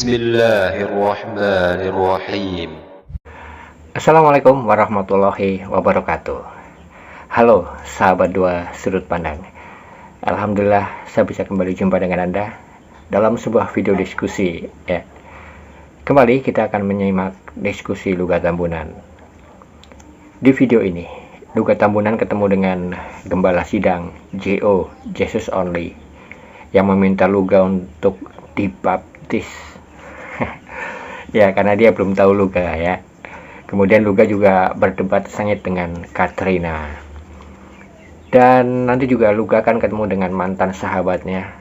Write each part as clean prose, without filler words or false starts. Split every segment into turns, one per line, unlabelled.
Bismillahirrahmanirrahim.
Assalamualaikum warahmatullahi wabarakatuh. Halo sahabat dua sudut pandang. Alhamdulillah saya bisa kembali jumpa dengan Anda dalam sebuah video diskusi ya. Kembali kita akan menyimak diskusi Luga Tambunan. Di video ini Luga Tambunan ketemu dengan Gembala Sidang JO Jesus Only yang meminta Luga untuk dibaptis. Ya, karena dia belum tahu Luga ya. Kemudian Luga juga berdebat sengit dengan Katrina. Dan nanti juga Luga akan ketemu dengan mantan sahabatnya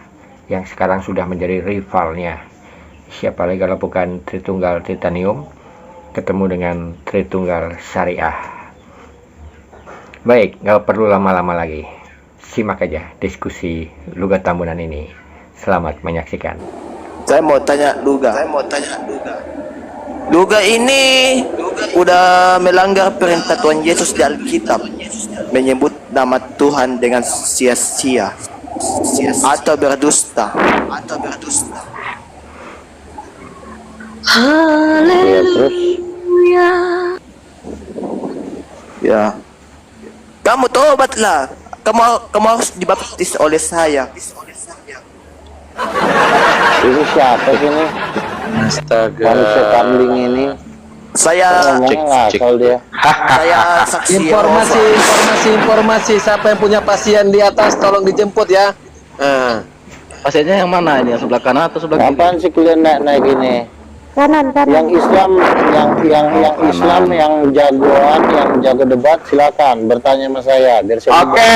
yang sekarang sudah menjadi rivalnya. Siapa lagi kalau bukan Tritunggal Titanium ketemu dengan Tritunggal Syariah. Baik, nggak perlu lama-lama lagi. Simak aja diskusi Luga Tambunan ini. Selamat menyaksikan.
Saya mau tanya Luga. Luga ini udah melanggar perintah Tuhan Yesus di Alkitab, menyebut nama Tuhan dengan sia-sia atau berdusta.
Haleluya.
Ya. Kamu tobatlah. Kamu harus dibaptis oleh saya.
Ini siapa sih ini?
Astaga.
Manusia kambing ini.
Saya
Ngomongnya dia.
saya saksi
Informasi. Siapa yang punya pasien di atas tolong dijemput ya. Pasiennya yang mana ini? Yang sebelah kanan atau sebelah kiri?
Apaan sih kalian naik ini?
Kanan.
Yang Islam, yang Islam, yang jagoan, yang jago debat, silakan bertanya sama saya biar saya.
Oke,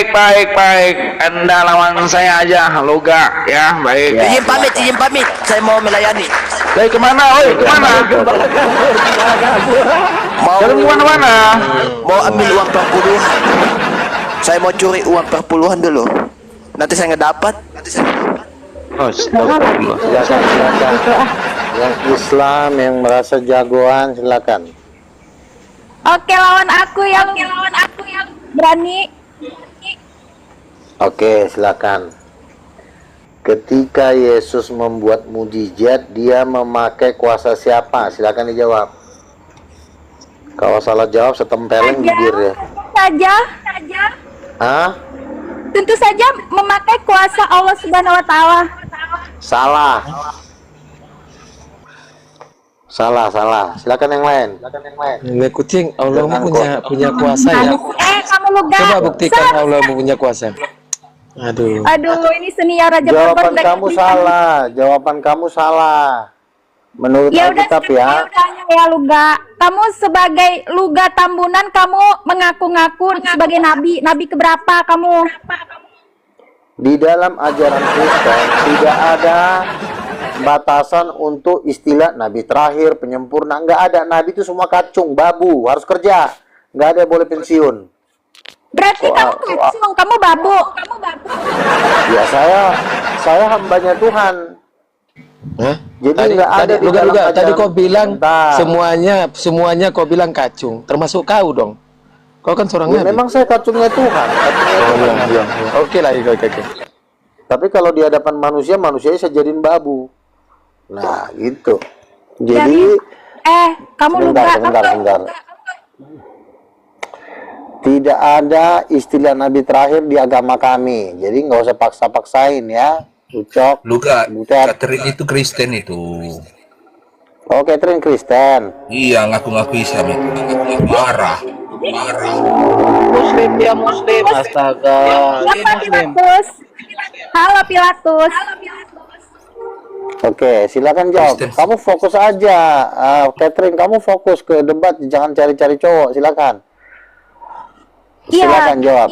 baik. Anda lawan saya aja, Luga, ya, baik.
izin pamit. Saya mau melayani.
Baik, kemana? Kemana? Jalan kemana-mana?
Mau ambil uang perpuluhan. Saya mau curi uang perpuluhan dulu. Nanti saya nggak dapat.
Silakan. Yang Islam, yang merasa jagoan, silakan.
Oke, lawan aku yang berani.
Oke, silakan. Ketika Yesus membuat mujizat, dia memakai kuasa siapa? Silakan dijawab. Kalau salah jawab, setempeleng bibir ya.
Saja.
Hah?
Tentu saja memakai kuasa Allah Subhanahu wa taala.
Salah. Silakan yang lain.
Ini kucing, Allah punya kuasa ya.
Kamu Luga.
Coba buktikan Allah punya kuasa. Aduh,
ini senior Raja
Jawaban
Bogor.
kamu salah. Menurut
Ya udah,
Alkitab ya.
ya Luga. Kamu sebagai Luga Tambunan, kamu mengaku-ngaku sebagai nabi. Nabi keberapa kamu?
Di dalam ajaran Kristen tidak ada batasan untuk istilah nabi terakhir, penyempurna. Nggak ada. Nabi itu semua kacung, babu, harus kerja. Nggak ada boleh pensiun.
Berarti kamu kacung, kamu babu.
Ya saya hambanya Tuhan.
hah?
Jadi
Tadi
nggak ada di dalam
Luga, tadi
ajaran.
kau bilang
Bentar.
semuanya kau bilang kacung, termasuk kau dong. Kau kan seorang
Ya,
nabi.
memang saya kacungnya Tuhan.
Iya. Oke.
Tapi kalau di hadapan manusia saya jadiin babu. Nah, gitu. Jadi
Kamu Luga.
sebentar. Tidak ada istilah nabi terakhir di agama kami. Jadi nggak usah paksa-paksain ya. Ucok.
Luga,
Butet.
Catherine itu Kristen itu.
Oh, Catherine Kristen.
Iya, ngaku-ngaku Islam itu. Marah.
Muslim. Astaga.
Siapa Pilatus? Halo Pilatus.
Oke, silakan jawab.
Kristen.
Kamu fokus aja, Catherine. Kamu fokus ke debat, jangan cari-cari cowok. Silakan.
Iya.
Silakan jawab.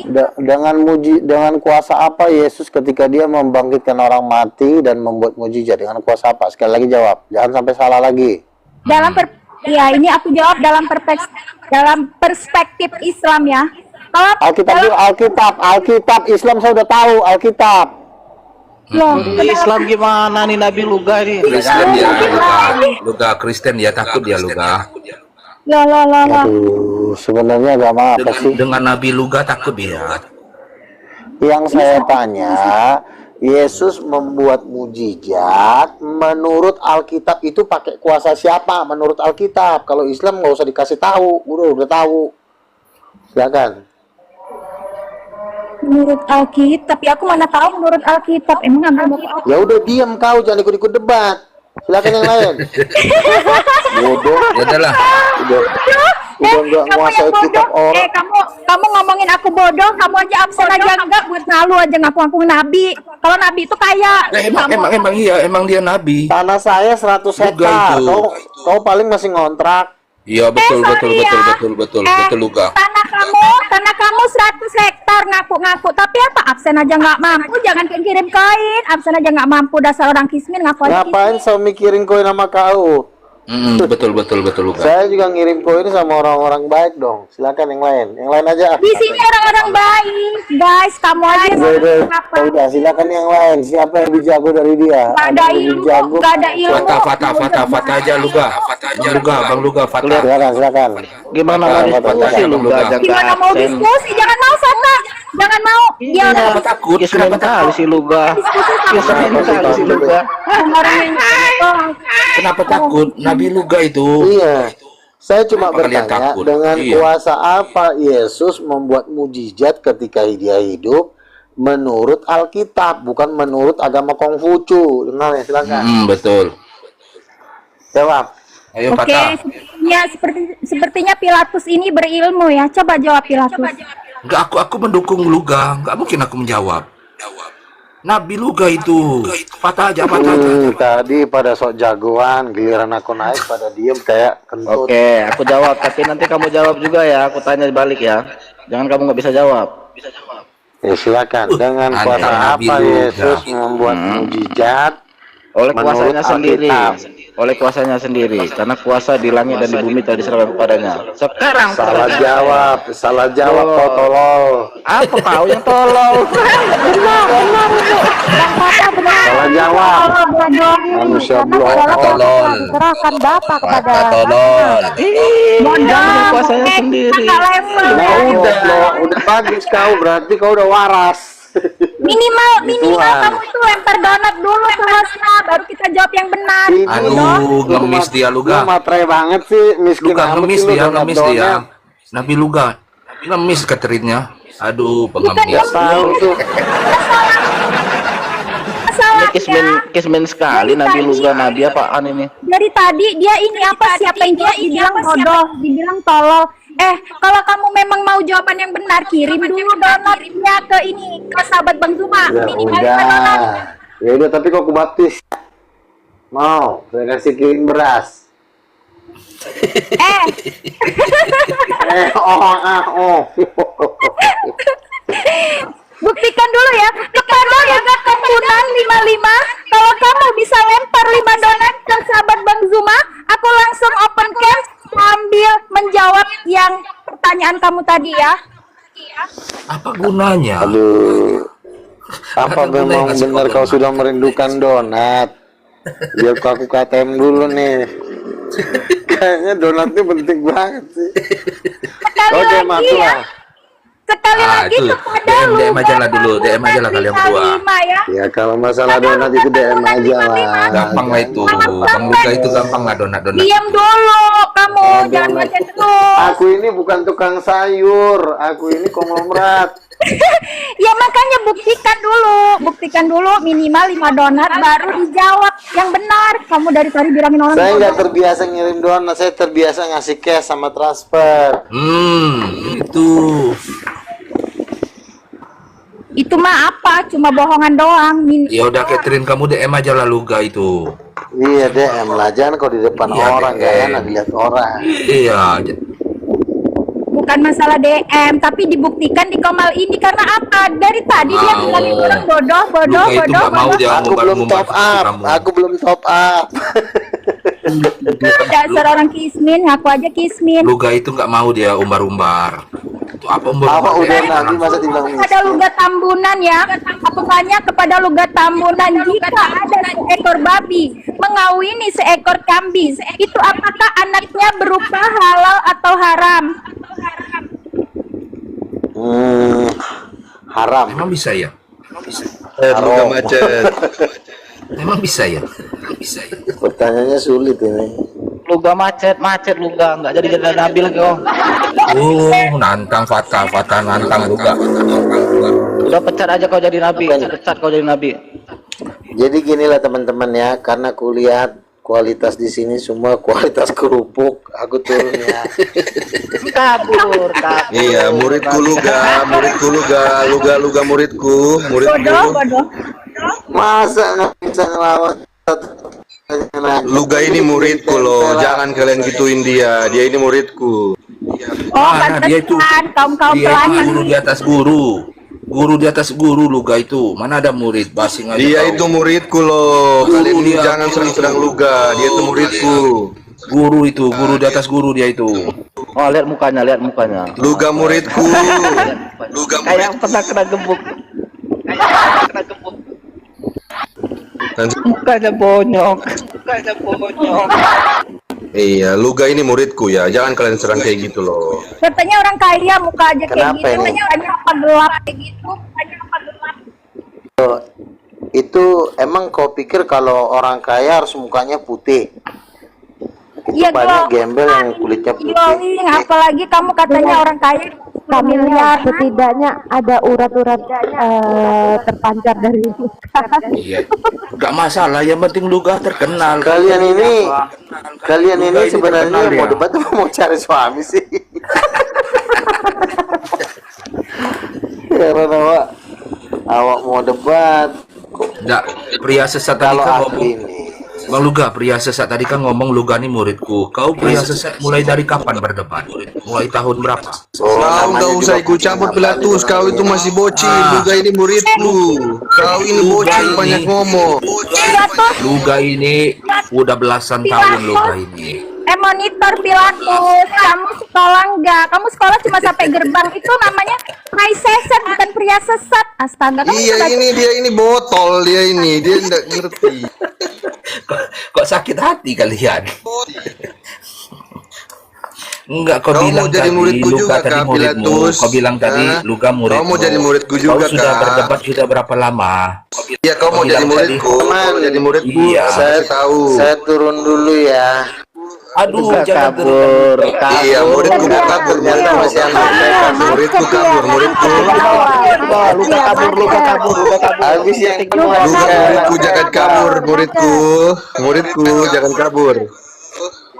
Dengan kuasa apa Yesus ketika dia membangkitkan orang mati dan membuat mujizat? Dengan kuasa apa? Sekali lagi jawab. Jangan sampai salah lagi.
Ini aku jawab dalam perspektif Islam ya. Kalau
Alkitab Islam saya udah tahu Alkitab.
Islam gimana nih Nabi Luga ini?
Kristen ya, Luga Kristen ya, takut ya Luga.
Aduh, sebenarnya agama apa sih?
Dengan Nabi Luga takut dia.
Yang saya tanya, Yesus membuat mujizat menurut Alkitab itu pakai kuasa siapa? Menurut Alkitab. Kalau Islam nggak usah dikasih tahu, udah tahu. Silakan.
Menurut Alkitab, tapi aku mana tahu menurut Alkitab. Emang agama apa?
Ya udah diam kau, jangan ikut-ikut debat. Silakan yang lain. Bodoh.
Ya udahlah.
Udah nggak
Kamu
nguasai
yang bodoh.
kitab orang.
Kamu ngomongin aku bodoh, kamu aja absen aja enggak buat malu aja ngaku-ngaku nabi. Kalau nabi itu kaya.
Emang dia nabi.
Tanah saya 100
Juga
hektar.
itu.
Kau paling masih ngontrak.
Iya betul
sorry ya.
betul Luga.
Tanah kamu 100 hektar ngaku-ngaku, tapi apa absen aja nggak mampu, jangan kirim koin, absen aja nggak mampu, dasar orang kismin ngaku aja
Ngapain
kismin.
saya mikirin koin sama kau?
Betul Luga.
Saya juga ngirim koin sama orang-orang baik dong. Silakan yang lain. Yang lain aja.
Di sini orang-orang baik, guys, kamu aja apa?
Udah, silakan yang lain. Siapa yang lebih jago dari dia?
Gak ada ilmu, gak ada ilmu.
Fatah aja Luga. Bang Luga, Fatah.
Silakan.
Gimana mau diskusi lu gak
Gimana mau diskusi? Jangan mau Fata, jangan mau. Dia orang
Kenapa takut?
Kismin kali si lu gak. Kismin kali si lu gak.
orang yang
Kenapa takut? Nabi Luga itu.
Iya. Saya cuma
Kenapa kalian
bertanya,
takut?
dengan
Iya.
kuasa apa Yesus membuat mujizat ketika dia hidup menurut Alkitab, bukan menurut agama Konghucu. Dengar ya, silakan.
Betul.
Jawab.
Ayo
Oke,
Fatah.
sepertinya Pilatus ini berilmu ya. Coba jawab Pilatus.
Enggak, aku mendukung Luga. Enggak mungkin aku menjawab. Nabi Luga itu. Fatah aja.
Tadi pada sok jagoan, giliran aku naik pada diem kayak kentut.
Oke, aku jawab. Tapi nanti kamu jawab juga ya. Aku tanya balik ya. Jangan kamu nggak bisa jawab.
Ya silakan. Dengan
Anda
kuasa
Nabi
apa
Luga.
Yesus membuat mujizat?
Oleh
Menurut
kuasanya sendiri.
Alkitab.
Oleh kuasanya sendiri. Karena kuasa di langit dan di bumi telah diserahkan kepadanya. Sekarang
Salah jawab kau tolol.
apa kau yang tolol?
Salah jawab. Manusia blok.
Tolol.
Diserahkan Bapak kepada
Tolol.
Jangan kuasanya sendiri.
Nah udah bagus kau, berarti kau udah waras.
Minimal
Tuhan.
kamu itu lempar donat dulu ke hostnya, baru kita jawab yang benar.
Aduh, ngemis dia Luga.
Lu matre banget sih, miskin
Luga
amat
ngemis
sih lu
dia,
donat
ngemis dia.
donat.
Nabi Luga. Ngemis Katerinnya. Aduh,
Bukan
pengemis.
Tahu tuh.
Kismin sekali Nabi Luga Nabi apaan ini?
Dari tadi dia ini apa, siapa yang jawab dibilang bodoh, dibilang tolol. Kalau kamu memang mau jawaban yang benar, kirim dulu donatnya ke ini, ke sahabat Bang Zuma.
Ya
Minimal 5 donat.
udah. Ya udah, tapi kok aku baptis. Mau, saya kasih kirim beras. Oh.
Buktikan dulu ya kepada Luga Tambunan 55. Kalau kamu bisa lempar 5 donat ke sahabat Bang Zuma, aku langsung open cam sambil menjawab yang pertanyaan kamu tadi ya.
Apa gunanya?
Aduh. Apa
Ada guna
memang
yang ngasih
benar
kau
kau sudah merindukan donat? Biar aku KTM dulu nih. Kayaknya donatnya penting banget sih.
Sekali
Oke,
lagi
masuk
ya.
lah.
Sekali lagi
itu
kepada
DM
Luga
aja lah dulu, DM aja lah kalian berdua.
55 ya.
Ya kalau masalah donat itu DM aja lah.
Gampang lah itu. Bang Luga itu gampang lah donat-donat.
Diam dulu kamu, jangan
donat.
baca terus.
Aku ini bukan tukang sayur, aku ini konglomerat.
Ya makanya buktikan dulu minimal 5 donat baru dijawab yang benar. Kamu dari tadi bilangin orang
Saya nggak
bodoh.
terbiasa ngirim donat, saya terbiasa ngasih cash sama transfer.
Itu mah apa? Cuma bohongan doang.
Ya udah Catherine, kamu DM aja lah Luga itu.
Iya DM lah, jangan kau di depan
Iya,
orang,
DM.
gak enak dilihat orang.
Iya.
Bukan masalah DM, tapi dibuktikan di Komal ini karena apa? Dari tadi dia
Mau.
bilangin orang bodoh.
Luga itu nggak mau dia
Aku belum top up, aku belum top up.
Dasar orang kismin, aku aja kismin.
Luga itu nggak mau dia umbar-umbar. Itu apa umbar?
Apa udah nanti masa dibilang
Kepada Luga Tambunan ya, aku tanya kepada Luga Tambunan, jika ada seekor babi mengawini seekor kambing, itu apakah anaknya berupa halal atau haram?
haram.
Emang bisa ya?
luga macet.
Emang bisa ya? Bisa ya?
Pertanyaannya sulit ini.
Luga macet luga nggak jadi nabi lagi om.
Nantang Fatah nantang luga.
Udah pecat aja kau jadi nabi, pecat kau jadi nabi.
Jadi ginilah teman-teman ya, karena kulihat kualitas di sini semua kualitas kerupuk, aku turun ya.
Kabur.
Iya, muridku luga muridku.
Bodoh.
Masa nggak bisa ngelawan?
Luga ini muridku loh, jangan kalian gituin dia ini muridku.
Oh,
Mana dia itu?
pantesan kaum
Dia itu
pelayan.
guru di atas guru. Guru di atas guru luga itu. Mana ada murid basing aja.
Dia
kau.
itu muridku loh, kalian ini
dia.
jangan sering-sering luga, dia itu muridku.
Guru itu, guru di atas guru dia itu.
Oh lihat mukanya.
Luga muridku.
Kayak pernah kena gebuk. Mukanya bonyok.
Iya, luga ini muridku ya, jangan kalian serang kayak gitu loh.
Katanya orang kaya muka aja kayak
Kenapa
gitu.
ini?
Katanya apa gelap kayak gitu.
Itu emang kau pikir kalau orang kaya harus mukanya putih? Itu
Iya,
banyak
glowing.
gembel yang kulitnya putih.
Glowing, apalagi kamu katanya orang kaya
Familiar, setidaknya ada urat-urat terpancar dari muka.
Iya. Enggak masalah, yang penting luga terkenal.
Kalian ini
Luga ini
sebenarnya
terkenal
mau
ya.
debat atau mau cari suami sih? Karena awak mau debat.
Enggak, pria sesat tadi
Kalau
kan
aku
ngomong.
ini
Bang Luga, pria sesat tadi kan ngomong Luga nih muridku. Kau pria sesat mulai dari kapan berdebat? Mulai tahun berapa?
Kau nggak usah ikut campur Pilatus, kau itu masih bocil. Luga ini muridku. Kau ini bocil banyak ngomong.
Luga ini udah belasan tahun Luga ini.
monitor Pilatus. Kamu sekolah enggak? Kamu sekolah cuma sampai gerbang. Itu namanya high sesat, bukan pria sesat. Astaga, kamu
Iya, dia ini botol, dia nggak ngerti.
Kok sakit hati kalian? Enggak, kau
Kau
bilang
mau jadi
tadi
muridku
Luga
juga,
tadi
Kak,
muridmu.
Pilatus?
Kau bilang tadi
Hah?
Luga muridmu.
Kau mau jadi muridku juga,
Kau sudah
Kak?
berdebat sudah berapa lama?
Iya, kau mau jadi muridku. Kau jadi muridku.
Iya.
Saya tahu.
saya turun dulu ya.
Aduh, jangan
kabur.
Iya, muridku mau kabur.
Ternyata masih anak TK.
Muridku kabur, muridku.
Luka kabur.
Habis yang
Muridku jangan kabur, muridku. Muridku jangan kabur.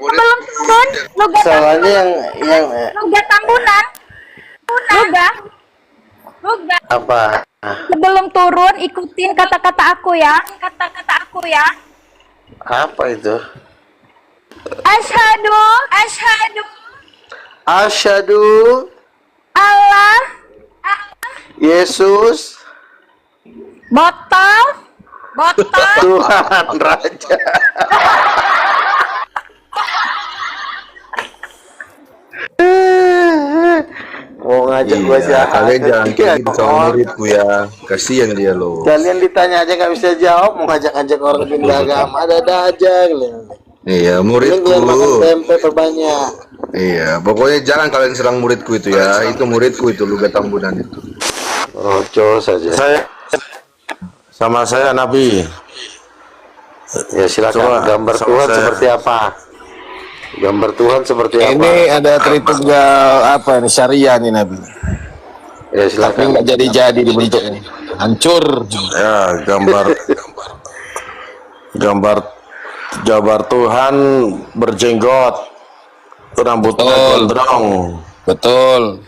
Belum turun, Luga
soalnya yang
Luga Tambunan. Luga.
apa?
Sebelum turun, ikutin kata-kata aku ya.
Apa itu?
Asyhadu
Asyhadu Yesus
botol
Tuhan Raja. Mau ngajak gua
Iya,
siapa?
kalian jangan kayak gitu sama muridku ya. Kasihan dia loh.
Kalian ditanya aja nggak bisa jawab, mau ngajak-ngajak orang pindah agama, ada aja kalian.
Iya,
Kalian
muridku.
makan tempe perbanyak.
Iya, pokoknya jangan kalian serang muridku itu ya. Itu muridku itu, Luga Tambunan itu.
Roco saja.
Sama saya Nabi.
Ya silakan.
Coba,
Gambar
sama
Tuhan
saya.
seperti apa? Gambar Tuhan seperti apa?
Ini ada tritunggal apa ini syariah nih Nabi.
Ya
Tapi
silakan.
nggak jadi dibentuknya. Hancur. Ya gambar Tuhan berjenggot, rambutnya gondrong. Betul.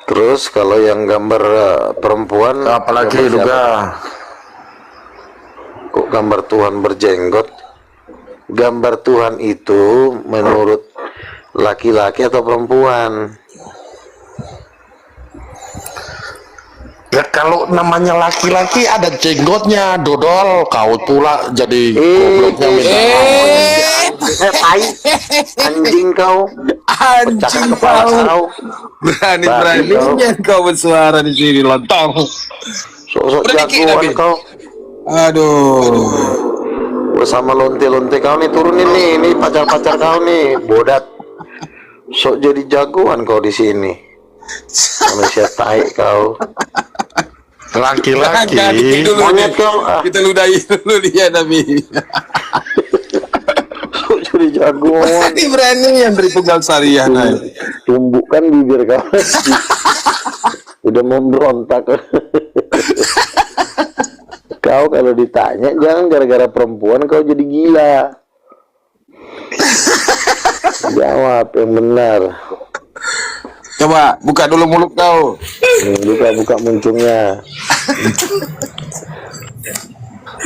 Terus kalau yang gambar perempuan,
Apalagi
gambar siapa?
juga
Kok gambar Tuhan berjenggot? Gambar Tuhan itu menurut laki-laki atau perempuan?
ya kalau namanya laki-laki ada jenggotnya, dodol. Kau pula jadi gobloknya minta
Tai, anjing kau, pecahkan kepala kau.
beraninya kau bersuara di sini lontong.
Sok-sok jagoan kau.
Aduh.
Bersama lonte-lonte kau nih turunin nih, ini pacar-pacar kau nih, bodat. Sok jadi jagoan kau di sini. Manusia tai kau.
laki-laki
monyet kau
Kita ludahi dulu dia Nabi.
jadi jagoan
Ini berani yang dari Tunggal Syariah. Nah.
tumbukkan bibir kau udah memberontak kau kalau ditanya jangan gara-gara perempuan kau jadi gila jawab yang benar
Coba buka dulu mulut kau.
buka muncungnya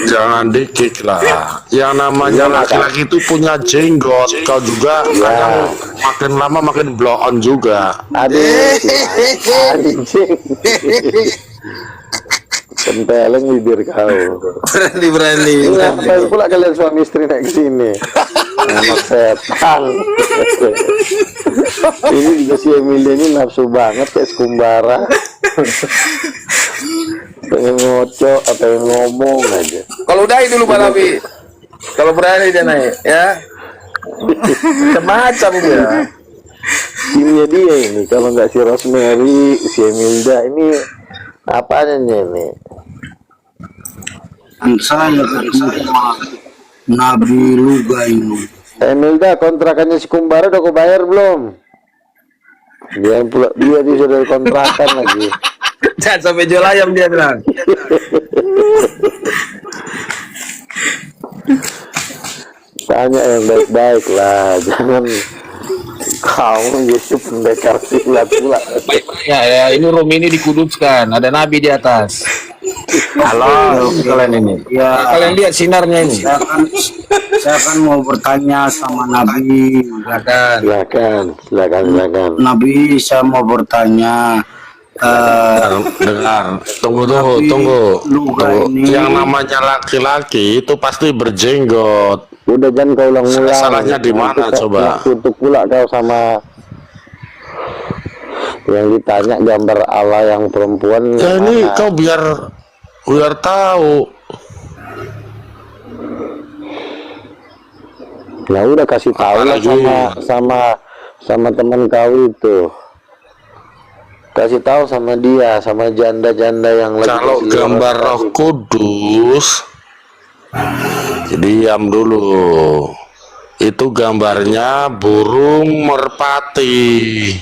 jangan dikik lah. Yang namanya laki-laki itu punya jenggot, kau juga kadang makin lama makin blow on juga.
aduh anjing tempeleng bibir kau
Berani.
ngapain pula kalian suami istri naik ke sini anak setan ini juga si Emilia ini nafsu banget kayak sekumbara pengen ngocok atau ngomong aja
Kalau udahi dulu Pak Nabi. Kalau berani dia naik, ya. Macam dia.
timnya dia ini kalau nggak si Rosemary si Emilda ini apanya ini
Saya ketemu Nabi Luga ini.
Emilda kontrakannya si Kumbara udah kau bayar belum dia sudah dari kontrakan lagi
Jangan sampai jual ayam dia bilang.
tanya yang baik-baik lah jangan kau jadi pendekar silat pula
Ya, ini room ini dikuduskan, ada Nabi di atas. Halo, kalian ini.
Ya,
Kalian lihat sinarnya ini.
saya kan mau bertanya sama Nabi.
silakan
Nabi, saya mau bertanya.
Dengar, tunggu. Yang namanya laki-laki itu pasti berjenggot.
udah jangan kau ulang-ulang
Salahnya di mana coba?
Tutup pula kau sama yang ditanya gambar Allah yang perempuan
Ya
yang
ini
mana?
kau biar tahu.
Nah udah kasih tahu lah sama teman kau itu kasih tahu sama dia sama janda-janda yang lagi
Kalau
kasih
gambar
orang
Roh Kudus, diam dulu. Itu gambarnya burung merpati.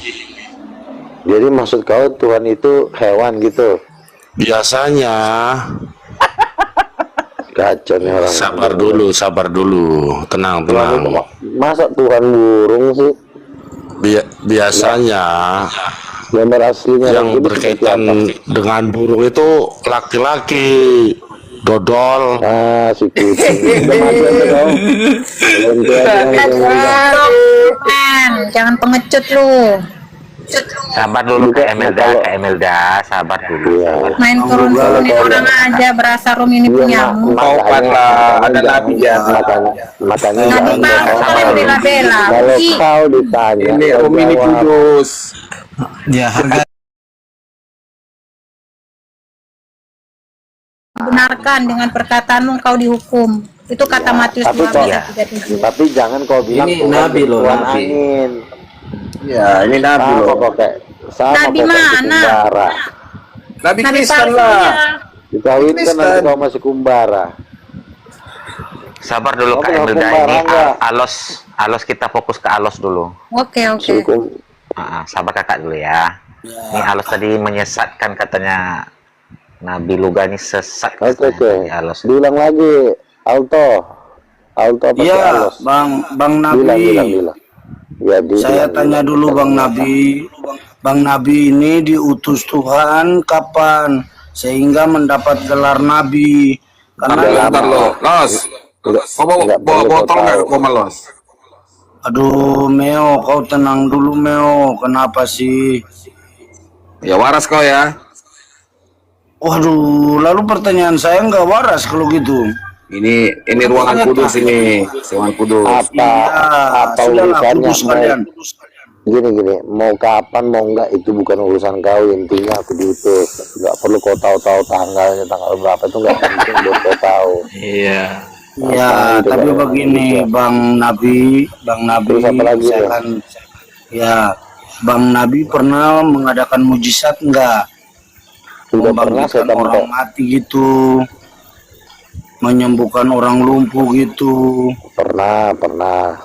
jadi maksud kau Tuhan itu hewan gitu
Biasanya.
kacau nih orang
Sabar dulu, tenang.
masa Tuhan burung sih
Biasanya
gambar aslinya
yang berkaitan dengan burung itu laki-laki. Dodol.
si kucing udah mati aja kau
Jangan pengecut lu.
Sabar dulu Kak Emelda, sabar dulu.
Main turun-turunin orang aja berasa rum ini punyamu.
Ada Nabi ya makanya
Nabi mau kalian bela-bela.
kalau kau ditanya
Ini
kau
Om ini
jawab.
kudus.
Ya, harga
Benarkan dengan perkataanmu kau dihukum. Itu kata Matius
tapi
12
kok
ayat 37.
tapi jangan kau bilang
Ini
Tuhan
Nabi loh,
Tuhan
Nabi.
angin
Ya, ini Nabi
sama
loh.
kok kayak sama
Nabi
kok kayak
mana?
kumbara
Nabi
Nabi
Kristen
palsu
lah.
ya.
dikawinkan nanti kau masih kumbara
Sabar dulu Kak
Oke,
Emelda,
Kumbara
ini
enggak?
alos kita fokus ke alos dulu.
Oke.
Sabar kakak dulu ya. Ini alos tadi menyesatkan katanya Nabi Luga ini sesat
oke
katanya, alos.
diulang lagi alto apa sih
Iya,
alos
Bang Nabi.
bilang ya
Saya tanya dulu Bang Nabi. Bang Nabi ini diutus Tuhan kapan sehingga mendapat gelar Nabi? Karena
Bentar lo, Los. Kau bawa botol nggak? Kau malos.
aduh Meo, kau tenang dulu Meo. Kenapa sih?
Ya waras kau ya.
Waduh, lalu pertanyaan saya nggak waras kalau gitu.
Ini ruangan kudus ini, ruangan kudus.
apa
Sudahlah,
urusannya
kudus kalian.
gini mau kapan mau enggak itu bukan urusan kau intinya aku diutus nggak perlu kau tahu tanggal berapa itu nggak penting buat kau tahu
Iya.
Ya, tapi begini Bang Nabi,
Terus apa lagi
saya
ya?
kan ya Bang Nabi pernah mengadakan mujizat enggak?
Sudah pernah saya
membangkitkan orang mati gitu, menyembuhkan orang lumpuh gitu.
pernah
Pernah.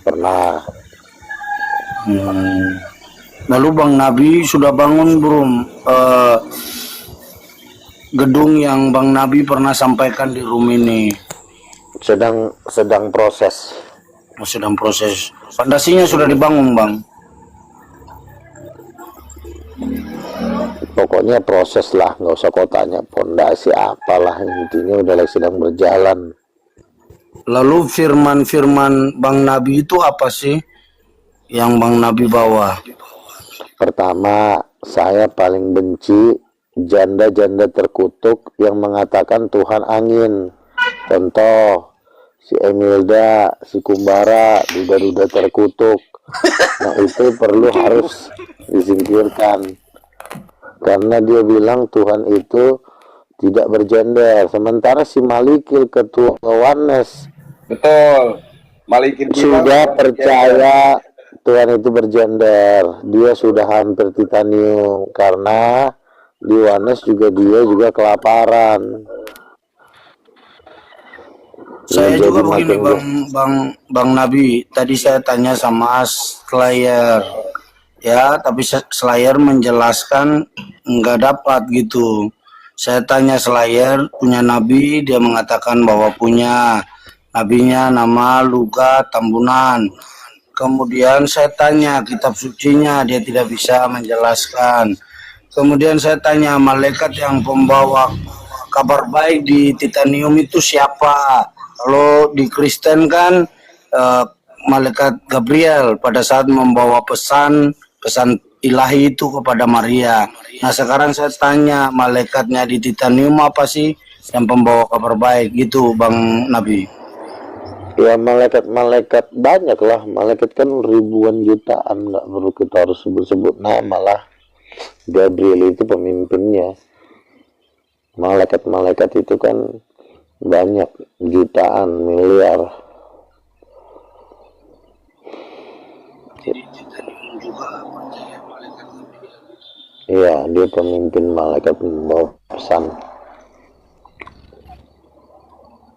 pernah.
Lalu Bang Nabi sudah bangun belum gedung yang Bang Nabi pernah sampaikan di room ini?
Sedang proses.
Sedang proses. Fondasinya sudah dibangun, Bang.
Pokoknya proses lah, nggak usah kau tanya pondasi apalah, intinya udah sedang berjalan.
Lalu firman-firman Bang Nabi itu apa sih yang Bang Nabi bawa?
Pertama, saya paling benci janda-janda terkutuk yang mengatakan Tuhan angin. Contoh, si Emilda, si Kumbara, duda-duda terkutuk. Nah, itu perlu harus disingkirkan. Karena dia bilang Tuhan itu tidak bergender. Sementara si Malikil, ketua Wanes,
Betul. Malikil
sudah percaya Tuhan itu bergender. Dia sudah hampir titanium karena di Wanes juga dia juga kelaparan.
Saya
Jadi
juga begini Bang Nabi, tadi saya tanya sama Slayer, ya, tapi Slayer menjelaskan nggak dapat gitu. Saya tanya Slayer punya Nabi, dia mengatakan bahwa punya nabinya nama Luka Tambunan. Kemudian saya tanya kitab sucinya, dia tidak bisa menjelaskan. Kemudian saya tanya malaikat yang pembawa kabar baik di titanium itu siapa? Kalau di Kristen kan malaikat Gabriel pada saat membawa pesan ilahi itu kepada Maria. Nah sekarang saya tanya malaikatnya di titanium apa sih yang pembawa kabar baik gitu Bang Nabi?
Ya malaikat banyak lah, malaikat kan ribuan jutaan, nggak perlu kita harus sebut-sebut nama lah. Gabriel itu pemimpinnya. Malaikat itu kan banyak, jutaan, miliar. Iya, dia pemimpin malaikat membawa pesan.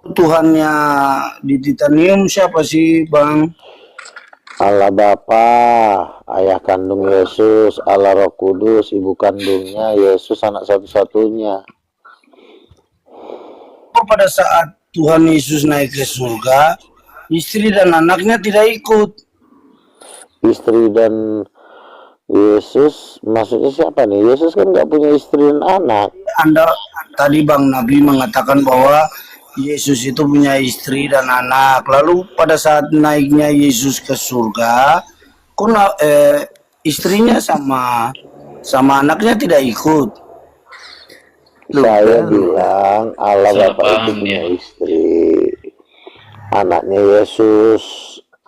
Tuhannya di titanium siapa sih Bang?
Allah Bapa, ayah kandung Yesus, Allah Roh Kudus, ibu kandungnya Yesus, anak satu-satunya.
Pada saat Tuhan Yesus naik ke surga, istri dan anaknya tidak ikut.
Istri dan Yesus, maksudnya siapa nih? Yesus kan nggak punya istri dan anak.
Anda tadi Bang Nabi mengatakan bahwa Yesus itu punya istri dan anak. Lalu pada saat naiknya Yesus ke surga, istrinya sama anaknya tidak ikut.
Saya bilang Allah Bapa itu punya istri, anaknya Yesus,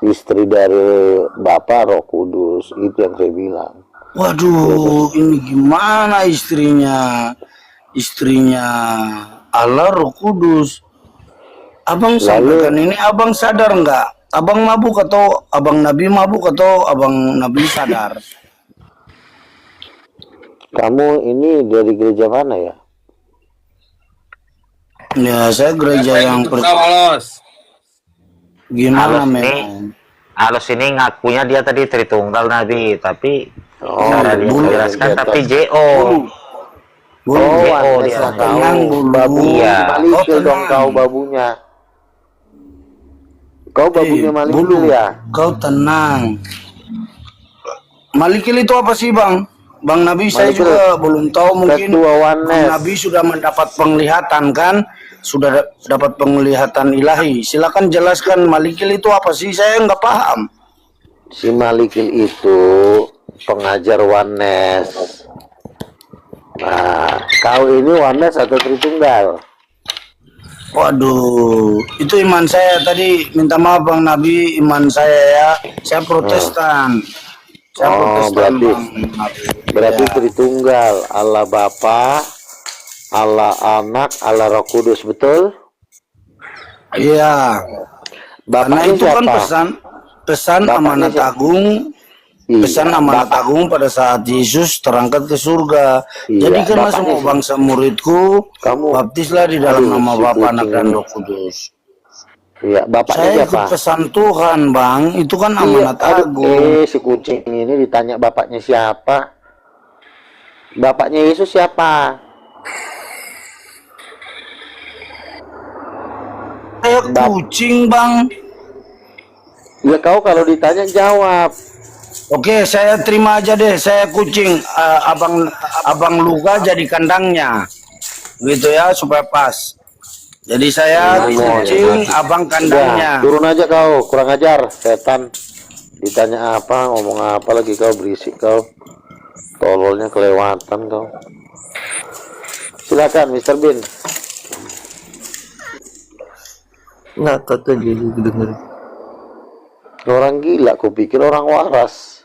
istri dari Bapa Roh Kudus, itu yang saya bilang.
Waduh, ini gimana istrinya Allah Roh Kudus? Abang sampaikan ini, abang sadar nggak? Abang mabuk atau abang Nabi mabuk atau abang Nabi sadar?
Kamu ini dari gereja mana ya?
Ya, saya gereja yang gimana memang?
Alus ini ngakunya dia tadi Tritunggal Nabi, tapi cara dia menjelaskan tapi JO.
Oh,
dia
tahu. Babu,
iya.
Malikil dong kau babunya. Kau babunya Malikil ya?
Kau tenang. Malikil itu apa sih Bang? Bang Nabi saya juga belum tahu, mungkin Bang Nabi sudah mendapat penglihatan kan? Sudah dapat penglihatan ilahi. Silakan jelaskan Malikil itu apa sih? Saya nggak paham.
Si Malikil itu pengajar Wanes. Nah, kau ini Wanes atau Tritunggal?
Waduh, itu iman saya tadi. Minta maaf Bang Nabi, iman saya ya. Saya Protestan. Saya Protestan.
Berarti Tritunggal, Allah Bapa, Allah Anak, Allah Roh Kudus, betul?
Iya. Karena itu kan pesan amanat agung pesan amanat agung pada saat Yesus terangkat ke surga.
Iya,
Jadikanlah
bapaknya
semua
sih.
bangsa muridku, baptislah di dalam
Aduh,
nama
si
Bapa, Anak,
kucing
dan
ini.
Roh Kudus.
Iya, bapaknya
Saya
siapa?
ikut pesan Tuhan, Bang. Itu kan
Iya,
amanat
aduh,
agung.
si kucing ini ditanya bapaknya siapa? Bapaknya Yesus siapa?
Saya kucing, Bang.
Ya kau kalau ditanya jawab.
Oke, saya terima aja deh. Saya kucing. Abang Luka jadi kandangnya, gitu ya, supaya pas. Jadi saya kucing, abang
Udah,
kandangnya.
turun aja kau, kurang ajar, setan. Ditanya apa, ngomong apa lagi kau, berisik kau. Tololnya kelewatan kau. Silakan, Mr. Bean.
Nggak kata jadi denger.
Orang gila, aku pikir orang waras.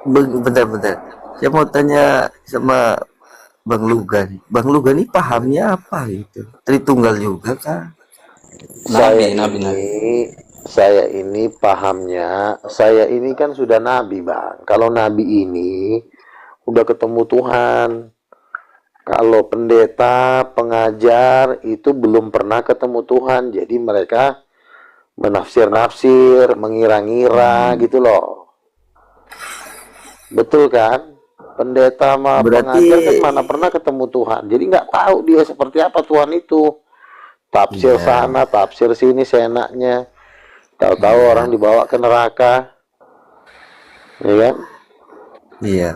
Bentar. Saya mau tanya sama Bang Luga nih. Bang Luga nih pahamnya apa gitu? Tritunggal juga kah?
Saya ini pahamnya, saya ini kan sudah nabi, Bang. Kalau nabi ini udah ketemu Tuhan. Kalau pendeta, pengajar itu belum pernah ketemu Tuhan. Jadi mereka menafsir-nafsir, mengira-ngira gitu loh. Betul kan? Pendeta sama pengajar kan mana pernah ketemu Tuhan. Jadi nggak tahu dia seperti apa Tuhan itu. Tafsir sana, tafsir sini seenaknya. Tahu-tahu orang dibawa ke neraka. Ya kan?
Iya.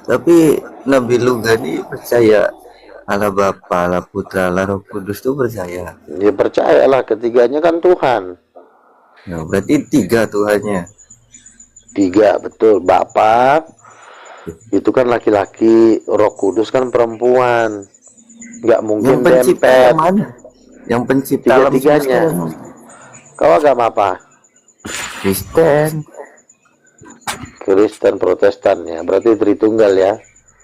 Tapi Nabi Luga nih percaya Allah Bapa, Allah Putra, Allah Roh Kudus tuh percaya.
Ya percayalah, ketiganya kan Tuhan.
Ya, berarti 3 Tuhannya.
3, betul. Bapa itu kan laki-laki, Roh Kudus kan perempuan. Nggak mungkin
Yang pencipta
dempet.
yang mana? Yang pencipta alam
Tiga-tiganya.
semesta yang mana?
Kau agama apa?
Kristen.
Kristen, Protestan ya. Berarti Tritunggal ya.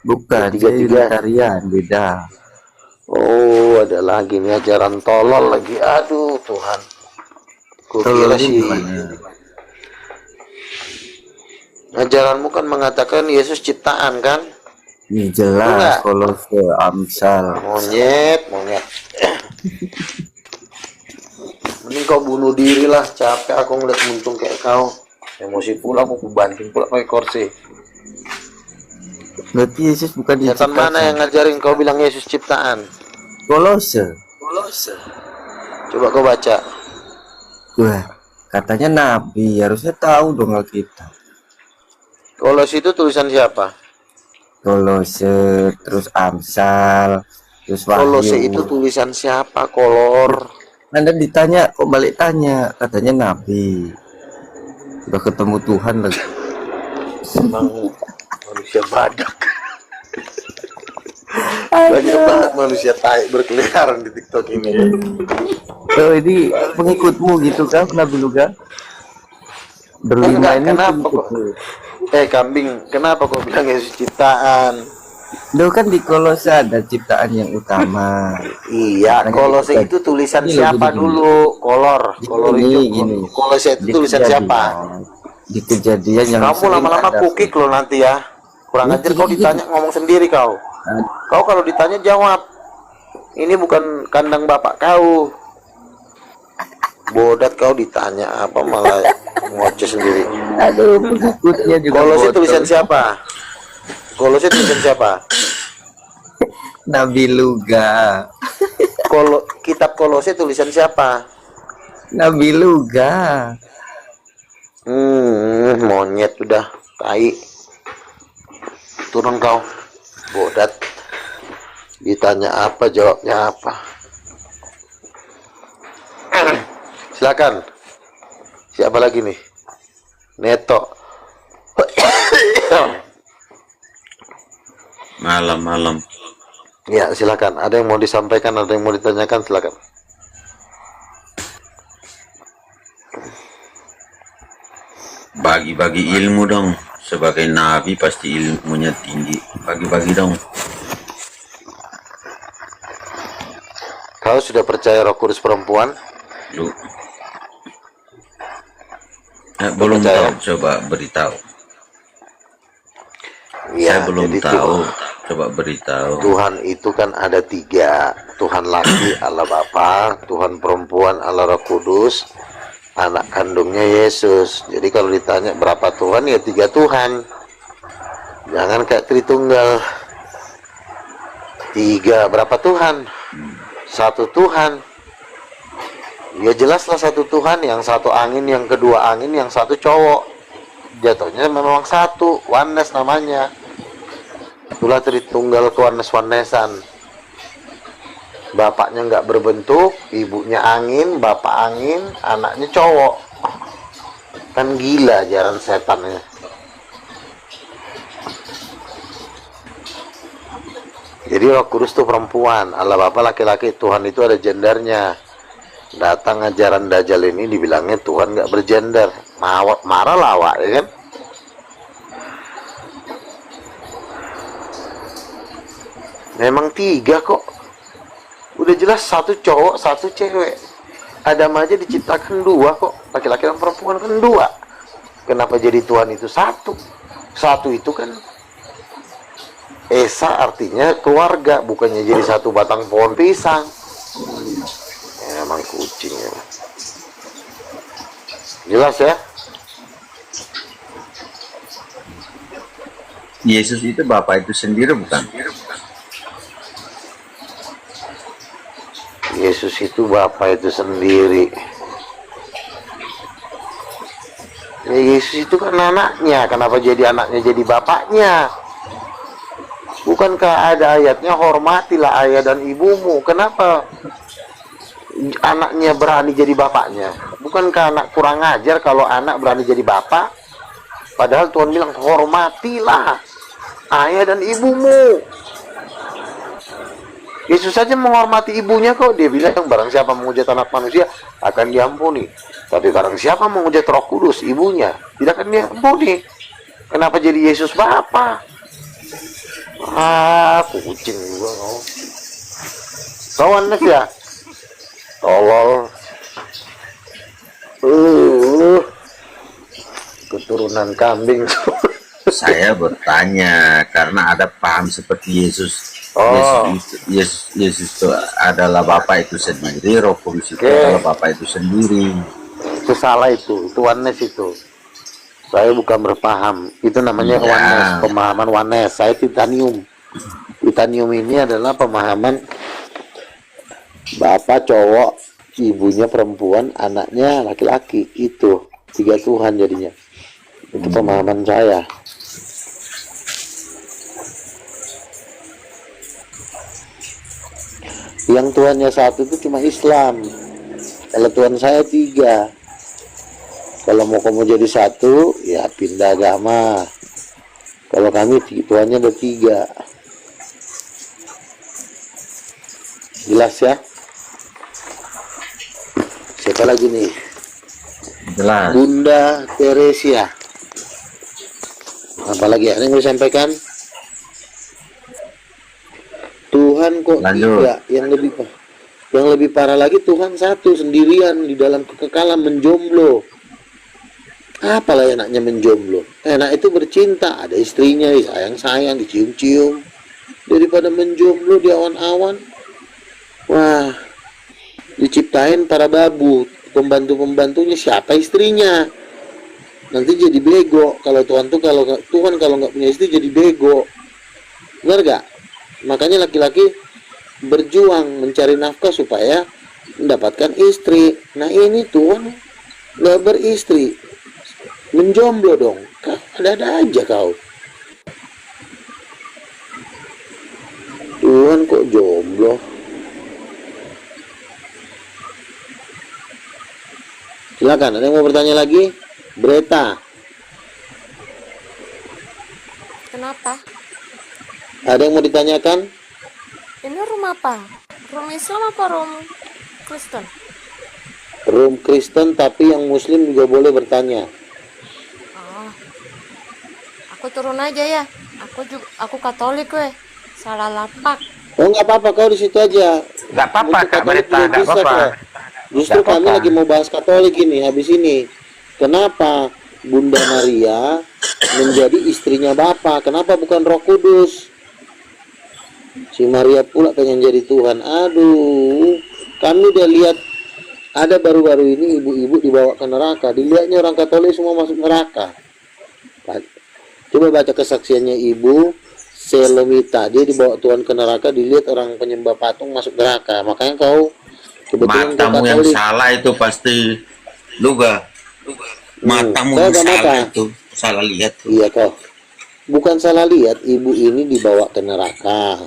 Bukan,
Tiga-tiga.
saya Unitarian, beda.
Oh, ada lagi nih ajaran tolol lagi. Aduh, Tuhan. Kukira
Tololnya
sih.
gimana?
Ajaranmu kan mengatakan Yesus ciptaan kan?
Ini
Enggak.
jelas kalau ke Amsal.
Monyet. Mending kau bunuh diri lah. Capek aku ngeliat muntung kayak kau. Emosi pula aku banting pula pakai kursi.
Berarti Yesus bukan
Setan
diciptakan.
mana yang ngajarin kau bilang Yesus ciptaan?
Kolose.
Coba kau baca.
Wah, katanya Nabi, harusnya tahu dong Alkitab.
Kolose itu tulisan siapa?
Kolose, terus Amsal, terus
Kolose
Wahyu.
itu tulisan siapa? Kolor.
Anda ditanya, kok balik tanya? Katanya Nabi. Udah ketemu Tuhan lagi.
Emang manusia badak. Banyak banget manusia tai berkeliaran di TikTok ini.
Oh, ini pengikutmu gitu kan, Nabi Luga? Berlima ini
Kenapa kok? Kambing, kenapa kok bilang Yesus ciptaan?
Loh kan di Kolose ada ciptaan yang utama.
Iya, Kolose itu tulisan
Ini
siapa
gini.
dulu? Kolor itu.
Gini.
Kolose itu
Di
tulisan
Kejadian.
siapa?
Di Kejadian yang
Kamu
sering
lama-lama
ada.
kukik lo nanti ya. Kurang ajar kau ditanya ngomong sendiri kau. Kau kalau ditanya jawab. Ini bukan kandang bapak kau. Bodat kau ditanya apa malah ngoceh sendiri.
Aduh, pengikutnya juga.
Kolose
botol.
tulisan siapa? Kolose tulisan siapa?
Nabi Luga.
Kitab Kolose tulisan siapa?
Nabi Luga.
Monyet udah tai. Turun kau. Bodat. Ditanya apa, jawabnya apa. Silakan. Siapa lagi nih? Neto.
Malam-malam.
Ya, silakan. Ada yang mau disampaikan, ada yang mau ditanyakan, silakan.
Bagi-bagi ilmu dong. Sebagai nabi pasti ilmunya tinggi. Bagi-bagi dong.
Kau sudah percaya Roh Kudus perempuan?
Lu. Belum
Percaya?
tahu, coba beritahu. Saya belum
jadi
tahu. Coba beritahu.
Tuhan itu kan ada 3. Tuhan laki Allah Bapa, Tuhan perempuan Allah Roh Kudus, anak kandungnya Yesus. Jadi kalau ditanya berapa Tuhan, ya 3 Tuhan. Jangan kayak Tritunggal. 3 berapa Tuhan? 1 Tuhan. Ya jelaslah 1 Tuhan, yang 1 angin, yang kedua angin, yang 1 cowok. Jatuhnya memang 1, oneness namanya. Itulah Tritunggal keones-onesan. Bapaknya nggak berbentuk, ibunya angin, bapak angin, anaknya cowok. Kan gila ajaran setannya. Jadi Roh Kudus itu perempuan, Allah Bapa laki-laki, Tuhan itu ada gendernya. Datang ajaran Dajjal ini dibilangnya Tuhan nggak bergender. Marah lawak, ya kan? Memang 3 kok. Udah jelas 1 cowok, 1 cewek. Adam aja diciptakan 2 kok. Laki-laki dan perempuan kan 2. Kenapa jadi Tuhan itu 1? 1 itu kan Esa artinya keluarga, bukannya jadi 1 batang pohon pisang. Emang kucing ya. Jelas ya?
Yesus itu Bapa itu sendiri bukan?
Yesus itu Bapa itu sendiri. Ya, Yesus itu kan anaknya. Kenapa jadi anaknya jadi bapaknya? Bukankah ada ayatnya, hormatilah ayah dan ibumu? Kenapa anaknya berani jadi bapaknya? Bukankah anak kurang ajar kalau anak berani jadi bapak? Padahal Tuhan bilang hormatilah ayah dan ibumu. Yesus saja menghormati ibunya kok. Dia bilang barang siapa menghujat anak manusia akan diampuni, tapi barang siapa menghujat Roh Kudus, ibunya, tidak akan diampuni. Kenapa jadi Yesus Bapa? Kucing juga kau. Kawan ya? Tolol. Keturunan kambing.
Saya bertanya karena ada paham seperti Yesus. Yesus itu adalah Bapa itu sendiri, Roh Kudus itu adalah Bapa itu sendiri.
Itu salah itu oneness itu. Saya bukan berpaham. Itu namanya oneness, pemahaman oneness. Saya titanium. Titanium ini adalah pemahaman bapak cowok, ibunya perempuan, anaknya laki-laki. Itu 3 Tuhan jadinya. Itu pemahaman saya. Yang Tuhannya 1 itu cuma Islam. Kalau Tuhan saya 3. Kalau mau kamu jadi 1, ya pindah agama. Kalau kami Tuhannya ada 3. Jelas ya? Siapa lagi nih?
Jelas.
Bunda Teresia. Apalagi yang mau disampaikan? Tuhan kok
Lanjut.
3, yang lebih parah lagi Tuhan 1 sendirian di dalam kekekalan menjomblo. Apalah enaknya menjomblo? Enak itu bercinta, ada istrinya, disayang-sayang, dicium-cium, daripada menjomblo di awan-awan. Wah, diciptain para babu, pembantu-pembantunya siapa istrinya? Nanti jadi bego. Kalau Tuhan kalau nggak punya istri jadi bego. Benar gak? Makanya laki-laki berjuang mencari nafkah supaya mendapatkan istri. Nah ini Tuhan nggak beristri, menjomblo dong. Ada aja kau. Tuhan kok jomblo? Silakan, ada yang mau bertanya lagi? Breta.
Kenapa?
Ada yang mau ditanyakan?
Ini room apa? Room Islam apa room Kristen?
Room Kristen tapi yang Muslim juga boleh bertanya.
Oh, aku turun aja ya. Aku Katolik weh. Salah lapak.
Oh nggak apa-apa, kau di situ aja.
Nggak apa-apa,
Untuk
Kak
Katolik
Berita,
belum
nggak
bisa,
apa-apa.
Kak. Justru
Nggak
kami
apa-apa.
lagi mau bahas Katolik ini habis ini. Kenapa Bunda Maria menjadi istrinya Bapa. Kenapa bukan Roh Kudus? Si Maria pula pengen jadi Tuhan. Aduh, kami udah lihat ada baru-baru ini ibu-ibu dibawa ke neraka. Dilihatnya orang Katolik semua masuk neraka. Coba baca kesaksiannya Ibu Selomita, dia dibawa Tuhan ke neraka, dilihat orang penyembah patung masuk neraka. Makanya kau kebetulan
Matamu
kau
yang
Katolik.
salah itu pasti Luga. Matamu
Kau
yang
agama
salah
apa?
itu, salah lihat tuh.
Iya kau. Bukan salah lihat, ibu ini dibawa ke neraka.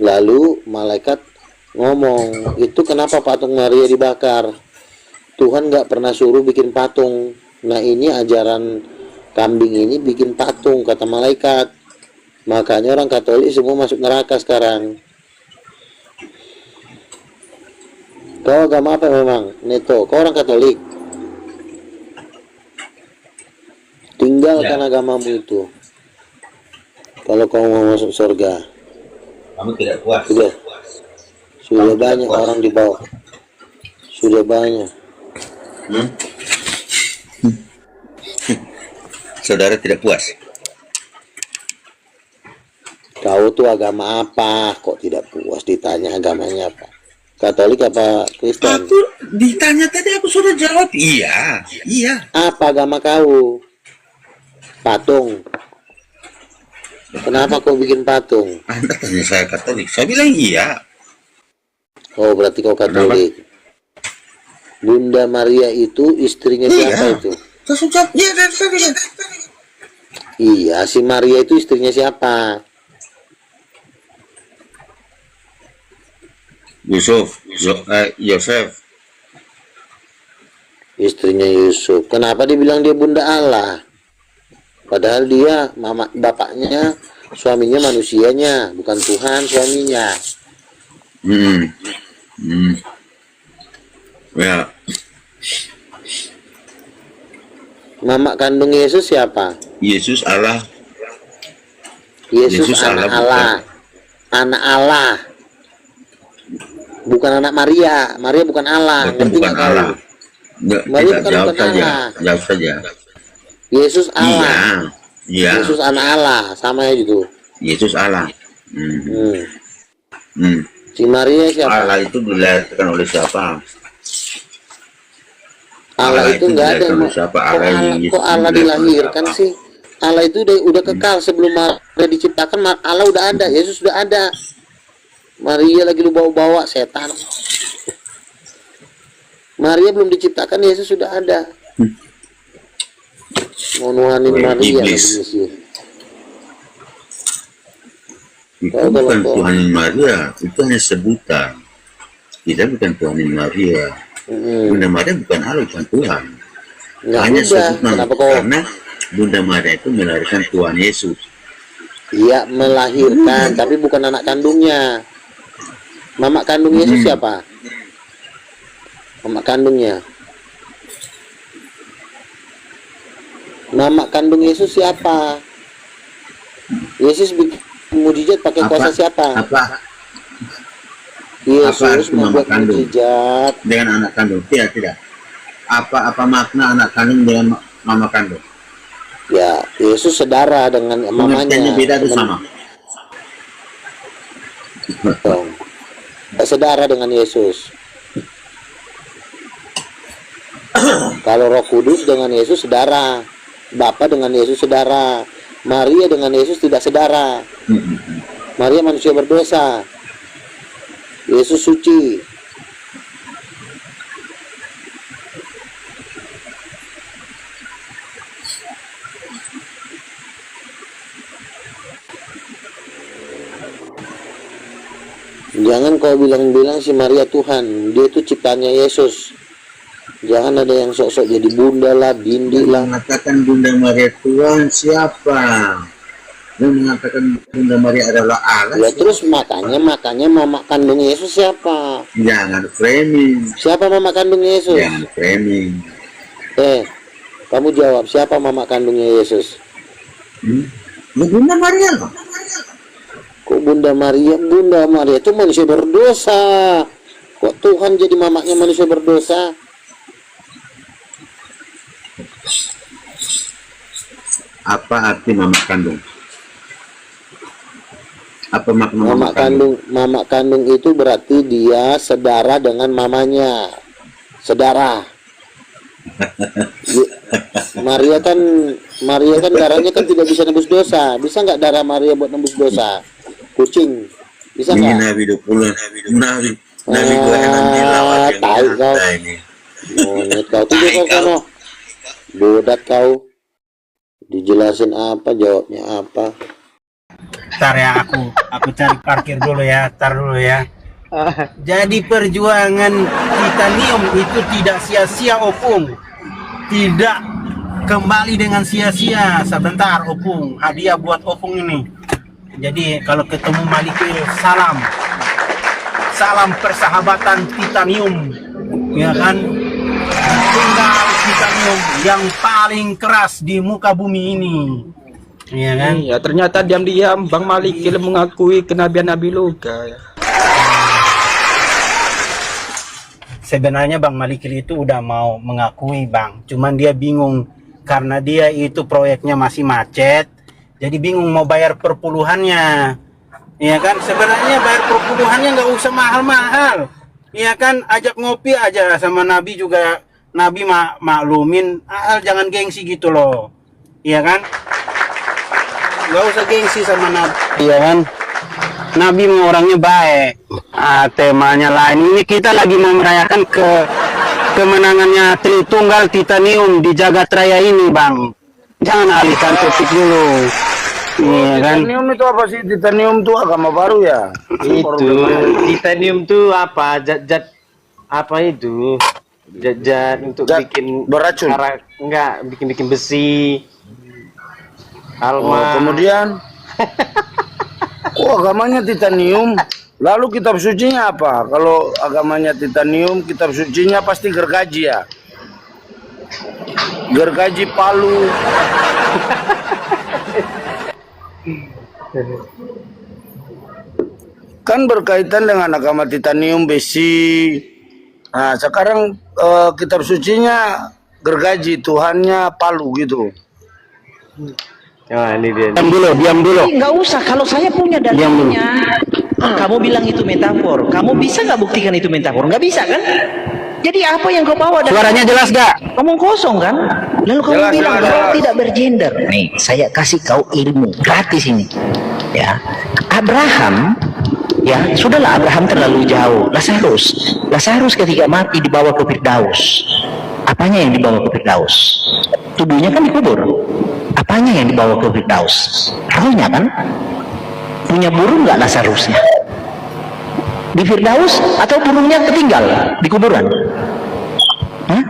Lalu malaikat ngomong, itu kenapa patung Maria dibakar? Tuhan nggak pernah suruh bikin patung. Nah ini ajaran kambing ini bikin patung, kata malaikat. Makanya orang Katolik semua masuk neraka sekarang. Kau agama apa memang, Neto? Kau orang Katolik? Tinggalkan agamamu itu. Kalau kau mau masuk surga.
Kamu tidak puas.
Sudah banyak orang di bawah. Sudah banyak.
Saudara tidak puas.
Kau tuh agama apa? Kok tidak puas ditanya agamanya apa? Katolik apa Kristen?
Aku ditanya tadi aku sudah jawab iya.
Apa agama kau? Patung. Kenapa kau bikin patung?
Anda tanya saya Katolik, saya bilang iya.
Oh berarti kau Katolik. Bunda Maria itu istrinya siapa itu? Iya, si Maria itu istrinya siapa?
Yosef.
Istrinya Yusuf. Kenapa dibilang dia Bunda Allah? Padahal dia bapaknya, suaminya manusianya, bukan Tuhan suaminya.
Ya.
Mama kandung Yesus siapa?
Yesus Allah.
Yesus anak Allah. Anak Allah. Bukan anak Maria. Maria bukan Allah.
Berarti bukan Allah.
Maria bukan
jawab saja.
Allah.
Jawab saja.
Yesus Allah.
Iya.
Yesus anak Allah, sama aja gitu.
Yesus Allah.
Si Maria siapa?
Allah itu dilahirkan oleh siapa?
Allah itu nggak ada.
Siapa?
Kok Allah dilahirkan sih? Allah itu udah kekal sebelum Maria diciptakan. Allah udah ada, Yesus sudah ada. Maria lagi lu bawa-bawa setan. Maria belum diciptakan, Yesus sudah ada. Mau nuhanin Maria lagi sih.
Itu bukan Tuhanin Maria, itu hanya sebutan. Kita bukan Tuhanin Maria. Bunda Maria bukan Allah, bukan Tuhan. Hanya sebutan, karena Bunda Maria itu melahirkan Tuhan Yesus.
Iya, melahirkan, tapi bukan anak kandungnya. Mama kandung Yesus siapa? Mama kandungnya. Mama kandung Yesus siapa? Yesus bikin mujizat pakai kuasa siapa? Yesus membuat mujizat
dengan anak kandung. Tidak. Apa makna anak kandung dengan mama kandung?
Ya, Yesus saudara dengan mamanya.
Beda atau sama?
Saudara dengan Yesus. Kalau Roh Kudus dengan Yesus saudara. Bapa dengan Yesus saudara. Maria dengan Yesus tidak saudara. Maria manusia berdosa. Yesus suci. Jangan kau bilang-bilang si Maria Tuhan. Dia itu ciptaannya Yesus. Jangan ada yang sok-sok jadi bunda lah, bindi lah.
Mengatakan Bunda Maria Tuhan siapa? Yang mengatakan Bunda Maria adalah Allah.
Ya terus makanya mama kandung Yesus siapa?
Jangan framing.
Siapa mama kandung Yesus?
Jangan framing.
Kamu jawab, siapa mama kandungnya Yesus?
Bunda Maria loh.
Kok Bunda Maria? Bunda Maria itu manusia berdosa. Kok Tuhan jadi mamanya manusia berdosa?
Apa arti mama kandung? Apa makna mama kandung?
Mama kandung itu berarti dia sedara dengan mamanya. Sedara. Maria kan darahnya kan tidak bisa nembus dosa. Bisa nggak darah Maria buat nembus dosa? Kucing. Bisa
Ini
nggak?
Nabi 20, Nabi
tahu kau. Monyet kau tidur kau sono. Bodat kau. Dijelasin apa, jawabnya apa?
Ntar ya, aku cari parkir dulu ya, tar dulu ya. Jadi perjuangan titanium itu tidak sia-sia, Opung. Tidak kembali dengan sia-sia. Sebentar, Opung, hadiah buat Opung ini. Jadi kalau ketemu Malikil, salam persahabatan titanium, ya kan? Tunggal titanium yang paling keras di muka bumi ini. Iya kan?
Iya, ternyata diam-diam Bang Malikil mengakui kenabian Nabi Loga.
Sebenarnya Bang Malikil itu udah mau mengakui, Bang. Cuman dia bingung karena dia itu proyeknya masih macet. Jadi bingung mau bayar perpuluhannya. Iya kan? Sebenarnya bayar perpuluhannya nggak usah mahal-mahal. Iya kan? Ajak ngopi aja sama Nabi juga. Nabi maklumin, jangan gengsi gitu loh. Iya kan? Gak usah gengsi sama Nabi, ya kan? Nabi orangnya baik. Temanya lain. Ini kita lagi mau merayakan kemenangannya Tritunggal Titanium di Jagat Raya ini, Bang. Jangan alihkan topik dulu. Iya kan? Titanium itu apa sih? Titanium itu agama baru ya?
Itu titanium tuh apa? Zat apa itu? Zat untuk bikin
beracun.
Enggak, bikin besi. Alma.
Kemudian agamanya titanium. Lalu kitab sucinya apa? Kalau agamanya titanium, kitab sucinya pasti gergaji ya. Gergaji Palu. Kan berkaitan dengan agama titanium, besi. Nah, sekarang kitab sucinya gergaji, Tuhannya Palu gitu.
Ini dia.
Diam dulu.
Nggak usah, kalau saya punya dalilnya. Kamu bilang itu metafor. Kamu bisa nggak buktikan itu metafor? Nggak bisa kan? Jadi apa yang kau bawa?
Suaranya jelas gak?
Ngomong kosong kan? Lalu kamu bilang kau tidak bergender. Nih, saya kasih kau ilmu gratis ini. Ya, Abraham. Ya, sudahlah Abraham terlalu jauh. Lazarus ketika mati dibawa ke Firdaus. Apanya yang dibawa ke Firdaus? Tubuhnya kan dikubur. Apanya yang dibawa ke Firdaus? Rohnya kan? Punya burung nggak Lazarusnya? Di Firdaus atau burungnya ketinggal di kuburan? Hah?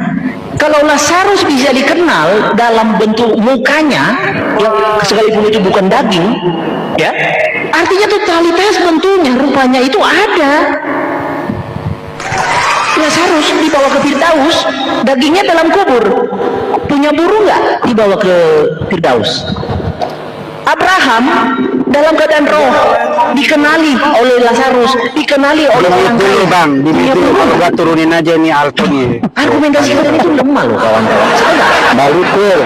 Kalau Lazarus bisa dikenal dalam bentuk mukanya, yang sekalipun itu bukan daging, ya, artinya totalitas bentuknya, rupanya itu ada. Lazarus dibawa ke Firdaus, dagingnya dalam kubur. Punya burung nggak dibawa ke Firdaus? Abraham dalam keadaan roh dikenali oleh Lazarus, dikenali oleh orang kaya.
Bang, kalau gak turunin aja nih alto nih.
Argumentasi kalian itu lemah loh kawan-kawan.
Baru tuh.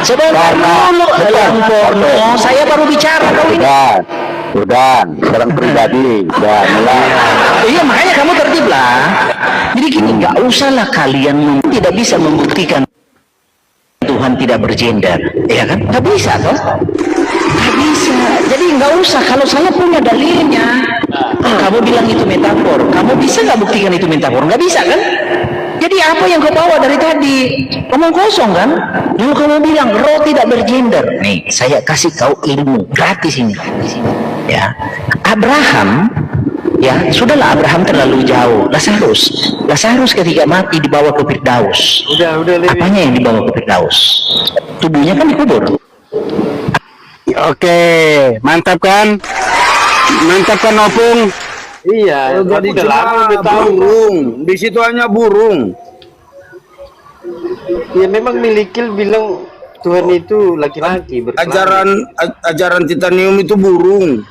Sebentar dulu, dalam porno saya baru bicara kau ini.
Udah, sekarang pribadi, udah mulai.
Iya, makanya kamu tertib lah. Jadi gini, nggak usahlah kalian tidak bisa membuktikan Tuhan tidak bergender, ya kan? Nggak bisa toh? Nggak bisa. Jadi nggak usah. Kalau saya punya dalilnya, kamu bilang itu metafor. Kamu bisa nggak buktikan itu metafor? Nggak bisa kan? Jadi apa yang kau bawa dari tadi? Ngomong kosong kan? Lalu kamu bilang roh tidak bergender. Nih, saya kasih kau ilmu gratis ini. Ya, Abraham. Ya, sudahlah Abraham terlalu jauh. Lazarus ketika mati dibawa ke Firdaus.
Udah.
Apanya yang dibawa ke Firdaus? Tubuhnya kan dikubur.
Oke, mantap kan? Mantap kan, Opung?
Iya,
Jadi
udah lama udah tahu.
burung. Di situ hanya burung.
Ya memang Milikil bilang Tuhan itu laki-laki berkelamin.
Ajaran titanium itu burung.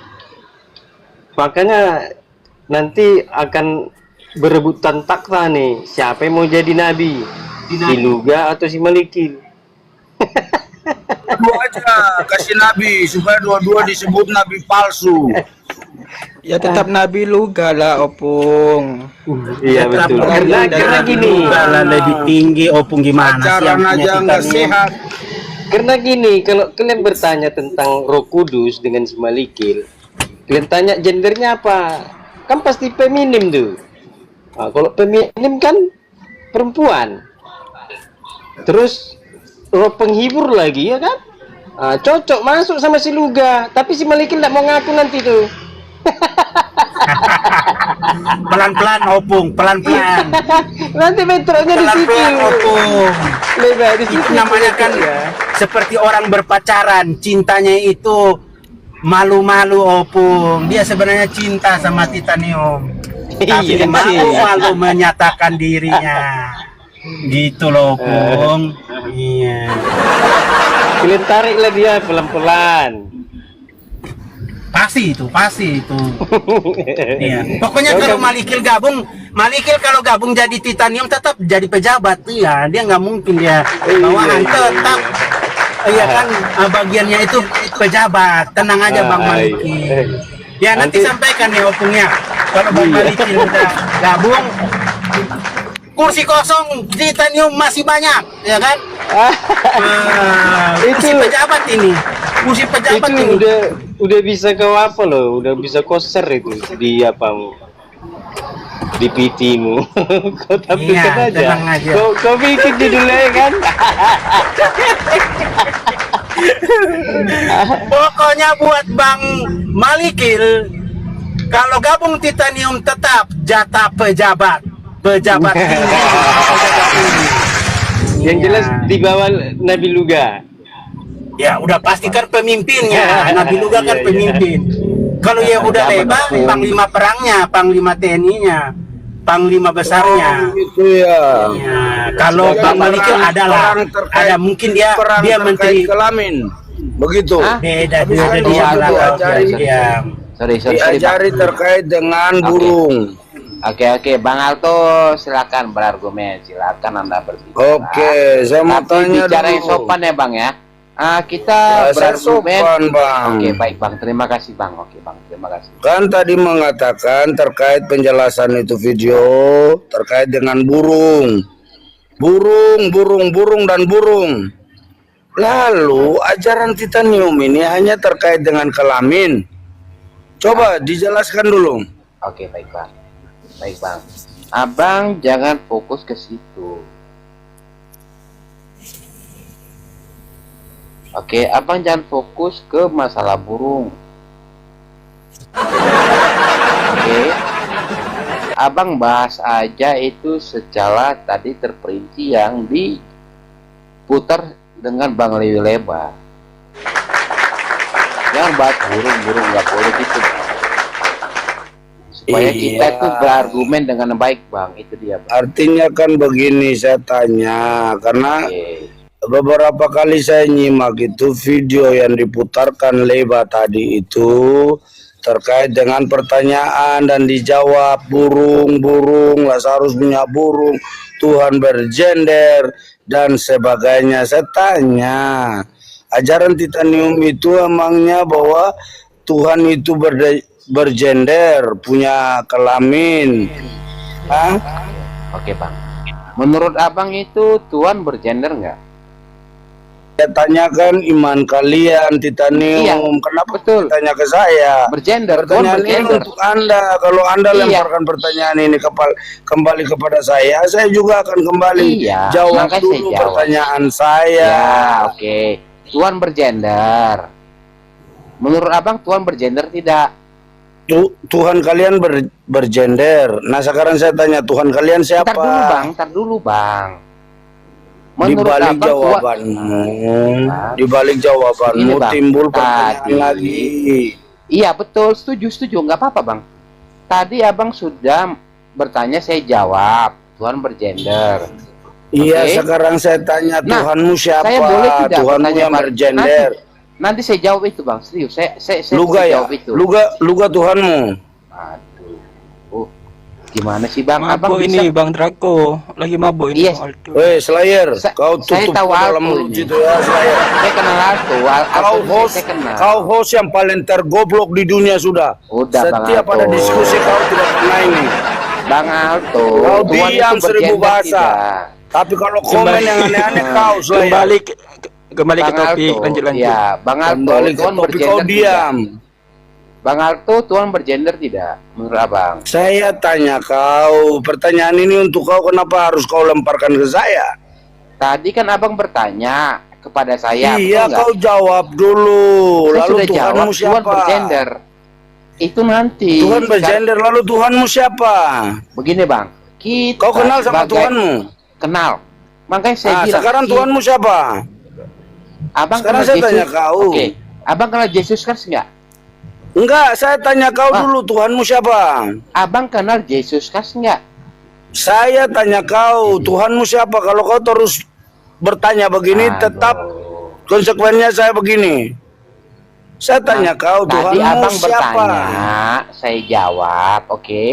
Makanya nanti akan berebutan takhta nih, siapa yang mau jadi nabi, si Luga atau si Malikil.
Dua kasih nabi supaya dua-dua disebut nabi palsu.
Ya tetap Nabi Luga lah opung.
Iya betul. Karena gini,
Kalau lebih tinggi opung gimana sih
Pacaran
yang punya
aja nggak
titanium?
sehat.
karena gini, kalau kalian bertanya tentang Roh Kudus dengan si Malikil, kalian tanya gendernya apa? Kan pasti feminim tuh. Nah, kalau feminim kan perempuan. Terus roh penghibur lagi ya kan? Ah, cocok masuk sama si Luga, tapi si Malikil nggak mau ngaku nanti tuh.
Pelan-pelan opung, pelan-pelan.
Nanti metronya di situ.
Pelan-pelan opung.
Lebar di
Itu
situ.
namanya kan seperti orang berpacaran, cintanya itu malu-malu opung. Dia sebenarnya cinta sama titanium, tapi
Iya,
malu-malu menyatakan dirinya. Gitu loh opung. Iya.
Kalian tariklah dia pelan-pelan.
Pasti itu. Iya. Pokoknya kalau Malikil kalau gabung jadi titanium tetap jadi pejabat. Iya, dia nggak mungkin dia bawahan tetap. Iya kan, bagiannya itu pejabat. Tenang aja Bang Malikil. Ya nanti sampaikan nih opungnya. Kalau Bang Malikil udah gabung, kursi kosong titanium masih banyak, ya kan? Kursi pejabat ini. Kursi pejabat
Itu
ini.
udah bisa kau apa loh, udah bisa koser itu di apa di PT-mu. Kau tampilkan aja.
tenang aja.
Kau bikin judulnya kan.
Pokoknya buat Bang Malikil, kalau gabung titanium tetap jatah pejabat tinggi.
Yang jelas di bawah Nabi Luga.
Ya udah pastikan pemimpinnya. Nabi Luga kan pemimpin. Kalau ya udah lebar, panglima perangnya, panglima TNI-nya, panglima besarnya.
Itu ya.
Ya, kalau Bang Malikil adalah ada mungkin dia menteri
kelamin. Begitu.
beda dia
Diajari terkait dengan burung.
Oke, Bang Alto silakan berargumen, silakan Anda berbicara.
Oke, saya mau
Tapi
tanya
bicara yang
dulu.
sopan ya Bang ya. Kita
Ya, saya
berargumen.
sopan, Bang.
Oke, baik Bang. Terima kasih Bang. Oke Bang, terima kasih.
Kan tadi mengatakan terkait penjelasan itu video terkait dengan burung. Burung dan burung. Lalu ajaran titanium ini hanya terkait dengan kelamin. Coba dijelaskan dulu.
Oke, baik Bang. Baik Bang. Abang jangan fokus ke situ. Oke, abang jangan fokus ke masalah burung. Oke. Abang bahas aja itu secara tadi terperinci yang diputar dengan Bang Lewi Lebar. Jangan bahas burung nggak boleh gitu. Supaya kita itu berargumen dengan baik Bang, itu dia Bang.
Artinya kan begini, saya tanya karena beberapa kali saya nyimak itu video yang diputarkan Leba tadi itu terkait dengan pertanyaan dan dijawab burung Lazarus punya burung, Tuhan bergender dan sebagainya. Saya tanya, ajaran titanium itu emangnya bahwa Tuhan itu bergender, punya kelamin? Hah?
Oke Bang. Menurut abang itu Tuhan bergender nggak?
Saya tanyakan iman kalian titanium.
Iya,
kenapa
betul.
tanya ke saya?
Bergender.
Pertanyaan
Tuhan
ini
bergender.
untuk Anda. Kalau Anda
Iya.
lemparkan pertanyaan ini kembali kepada saya juga akan kembali
Iya,
jawab
makanya
dulu
saya jawab.
pertanyaan saya.
Ya, oke. Tuhan bergender. Menurut abang Tuhan bergender tidak?
Tuhan kalian bergender. Nah sekarang saya tanya, Tuhan kalian siapa?
Ntar dulu bang.
Di
Menurut
balik
abang
jawabanmu,
Ini, Bang.
timbul pertanyaan
Tadi.
lagi.
Iya betul, setuju, nggak apa-apa bang. Tadi abang sudah bertanya, saya jawab. Tuhan bergender.
Iya,
Oke?
sekarang saya tanya,
Nah,
Tuhanmu siapa?
saya boleh tidak
Tuhanmu
bertanya,
yang
Bang?
bergender.
Nanti saya jawab itu bang, serius. Saya
Luga ya?
jawab itu.
Luga Tuhanmu.
Aduh. Gimana sih Bang?
Mabuk
Abang
ini
bisa...
Bang Draco, lagi mabuk ini.
Yes.
Weh, Slayer, kau
saya
tutup
tahu
dalam
Alto
mulut
ini.
itu ya, Slayer.
Saya kenal Alto.
Kau host yang paling tergoblok di dunia sudah.
Udah, Bang
Setiap
Alto.
ada diskusi kau tidak pernah ini.
Bang Alto,
Kau
Tuhan
diam
itu
1000
bergender
bahasa.
tidak.
Tapi kalau komen yang aneh-aneh kau, Slayer.
Kembali ke
Bang
topik,
Alto,
lanjut.
Ya, Bang Alto,
Kembali ke
Tuhan
topik, kau
bergender
diam.
tidak. Bang Alto, Tuhan bergender tidak? Menurut Abang?
Saya tanya kau, pertanyaan ini untuk kau, kenapa harus kau lemparkan ke saya?
Tadi kan Abang bertanya kepada saya.
Iya,
betul
kau
nggak?
jawab dulu.
Saya
Lalu
sudah jawab,
Tuhanmu
Tuhan
siapa?
bergender. Itu nanti.
Tuhan bergender, lalu Tuhanmu siapa?
Begini Bang, kita
Kau kenal sama
sebagai-
Tuhanmu?
Kenal. Makanya saya bilang.
Sekarang Tuhanmu siapa?
Abang
Sekarang
kenal
saya
Yesus?
tanya kau.
Oke. Abang kenal Yesus Kristus nggak?
Enggak, saya tanya kau dulu, Tuhanmu siapa?
Abang kenal Yesus Kristus nggak?
Saya tanya kau, Tuhanmu siapa? Kalau kau terus bertanya begini, tetap konsekuensinya saya begini. Saya tanya kau,
Tadi
Tuhanmu
Abang
siapa?
bertanya, saya jawab, oke.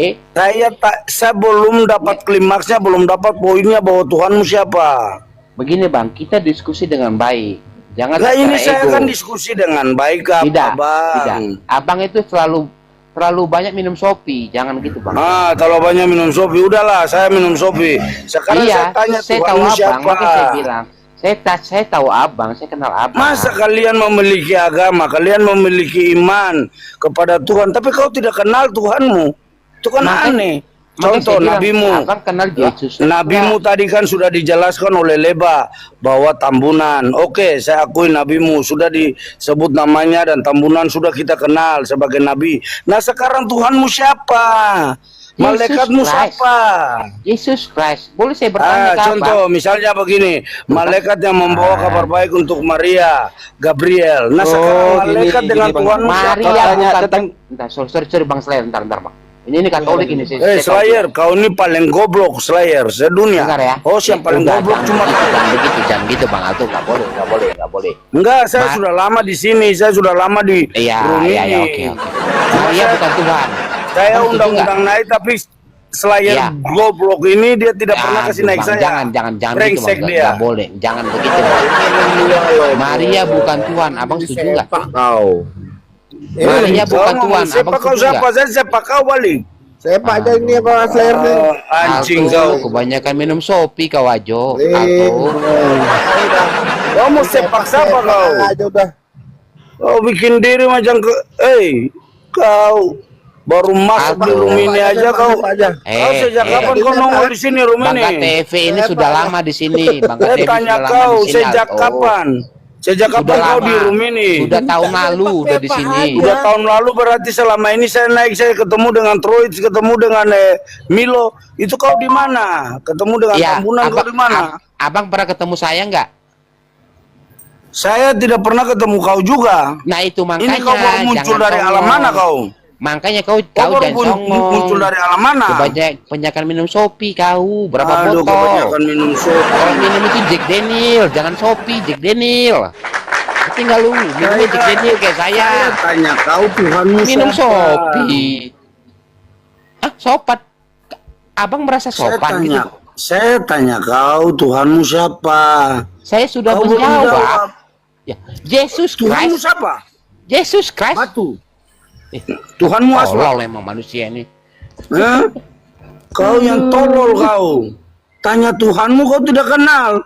Saya belum dapat klimaksnya, belum dapat poinnya bahwa Tuhanmu siapa.
Begini Bang, kita diskusi dengan baik. Jangan
Nah, ini
secara
saya
ego.
kan diskusi dengan baik apa,
Tidak,
Bang?
tidak. Abang itu terlalu banyak minum Shopee, jangan gitu Bang.
Kalau banyak minum Shopee, udahlah, saya minum Shopee. Sekarang
Iya,
saya tanya,
saya tahu
Tuhanmu
Abang,
siapa?
makanya saya bilang. Saya tahu Abang, saya kenal Abang.
Masa kalian memiliki agama, kalian memiliki iman kepada Tuhan, tapi kau tidak kenal Tuhanmu? Itu kan aneh. Contoh,
saya bilang,
nabimu.
Abang kenal Yesus.
Nabimu tadi kan sudah dijelaskan oleh Leba bahwa Tambunan. Oke, saya akui nabimu sudah disebut namanya dan Tambunan sudah kita kenal sebagai nabi. Nah, sekarang Tuhanmu siapa? Malaikatmu siapa?
Yesus Kristus. Boleh saya bertanya ke
Contoh, misalnya begini, malaikat yang membawa kabar baik untuk Maria, Gabriel. Nah, sekarang malaikat dengan Tuhanmu siapa?
Maria bukan. Bentar, sorry Bang Slayer, bentar Bang. Ini Katolik ini sih.
Slayer, kau ini paling goblok Slayer sedunia.
Dengar ya.
Oh, yang paling goblok cuma kau.
Jangan gitu Bang Alto, nggak boleh.
Enggak, saya sudah lama di sini, saya sudah lama di room ini.
Iya, oke. Maria bukan Tuhan.
Saya undang-undang naik, tapi Slayer goblok ini dia tidak pernah kasih naik saya.
Jangan
Brengsek
gitu Bang,
dia.
nggak boleh. Jangan begitu Bang. Maria bukan Tuhan, Abang setuju nggak? Maria bukan Tuhan, Abang
kau
setuju
siapa?
nggak?
Saya siapa kau balik?
Sepak aja ini apa Slayer nih?
Anjing
Alto,
kau.
kebanyakan minum Shopee kau ajo. Alto.
Kau mau sepak siapa kau?
Aja udah.
Kau bikin diri macam kau baru masuk di room ini aja kau. Kau sejak kapan kau nongol di sini room
Bang
ini?
TV ini sudah lama di sini. Bang
Saya
TV
tanya
sudah lama
kau
di sini,
sejak
Alto.
kapan? Sejak kapan
Sudah
kau
lama.
di room ini?
Sudah tahun lalu udah di sini.
Udah tahun lalu berarti selama ini saya naik, saya ketemu dengan Troid, ketemu dengan Milo. Itu kau di mana? Ketemu dengan Tambunan kau di mana?
Abang pernah ketemu saya nggak?
Saya tidak pernah ketemu kau juga.
Nah itu makanya.
Ini kau baru muncul
jangan
dari
songong.
alam mana kau?
Makanya kau
baru
jangan songong.
muncul dari alam mana?
Kebanyakan minum Shopee kau. Berapa
Aduh,
botol?
kebanyakan minum Shopee.
Kalau minum itu Jack Daniel, jangan Shopee, Jack Daniel. Tinggal lu minumnya Jack Daniel kayak saya.
Tanya kau Tuhanmu
Minum
siapa?
Shopee. Sopan. Abang merasa sopan gitu.
Saya tanya kau Tuhanmu siapa?
Saya sudah
Kau belum
menjawab.
jawab.
Ya, Yesus
Tuhanmu
Kristus.
siapa?
Yesus Kristus.
Batu. Tuhanmu asma.
Tolol emang manusia ini.
Hah? Kau yang tolol kau. Tanya Tuhanmu kau tidak kenal.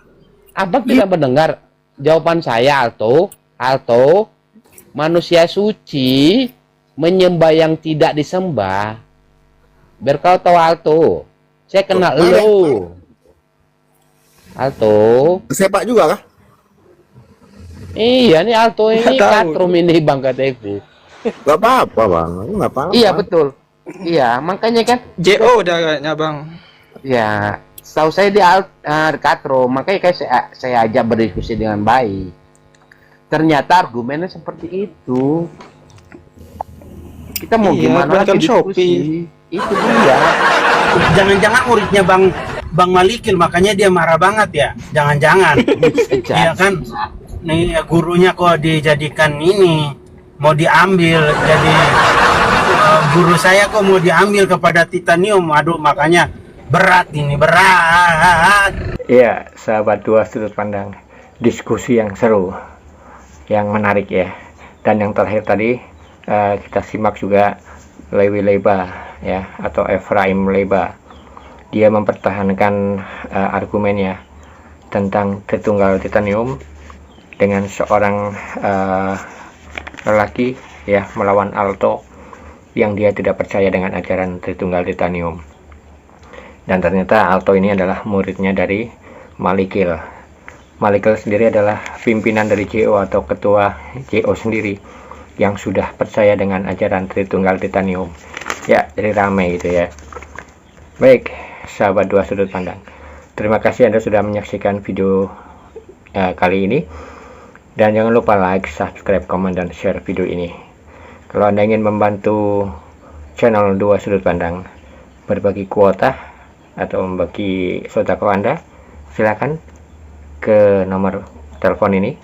Abang tidak mendengar jawaban saya, Alto. Alto, manusia suci menyembah yang tidak disembah. Biar kau tahu, Alto. Saya kenal lo. Alto.
Sepak juga kah?
Iya nih Alto ini
Nggak tahu.
katrum ini Bang KTV.
Gak apa-apa bang, nggak apa-apa.
Iya betul. Iya makanya kan.
JO udah kayaknya Bang.
Ya, setahu saya di katrum, makanya kayak saya ajak berdiskusi dengan baik. Ternyata argumennya seperti itu. Kita mau
Iya,
gimana
bahkan
lagi diskusi? Itu dia.
Jangan-jangan muridnya Bang Malikil, makanya dia marah banget ya. Jangan-jangan. Iya kan? Nih gurunya kok dijadikan ini, mau diambil jadi guru saya kok mau diambil kepada titanium. Aduh, makanya berat ini, berat.
Iya, sahabat dua sudut pandang, diskusi yang seru, yang menarik ya. Dan yang terakhir tadi kita simak juga Lewi Leba ya, atau Ephraim Leba. Dia mempertahankan argumennya tentang Tritunggal Titanium dengan seorang lelaki ya melawan Alto yang dia tidak percaya dengan ajaran Tritunggal Titanium. Dan ternyata Alto ini adalah muridnya dari Malikil. Malikil sendiri adalah pimpinan dari JO atau ketua JO sendiri yang sudah percaya dengan ajaran Tritunggal Titanium. Ya, jadi ramai gitu ya. Baik, sahabat dua sudut pandang, terima kasih Anda sudah menyaksikan video kali ini. Dan jangan lupa like, subscribe, komen, dan share video ini. Kalau Anda ingin membantu channel dua sudut pandang berbagi kuota atau membagi sodako Anda, silakan ke nomor telepon ini.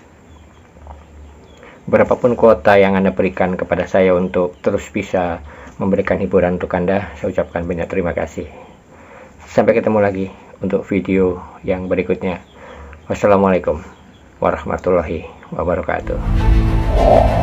Berapapun kuota yang Anda berikan kepada saya untuk terus bisa memberikan hiburan untuk Anda, saya ucapkan banyak terima kasih. Sampai ketemu lagi untuk video yang berikutnya. Wassalamualaikum warahmatullahi wabarakatuh.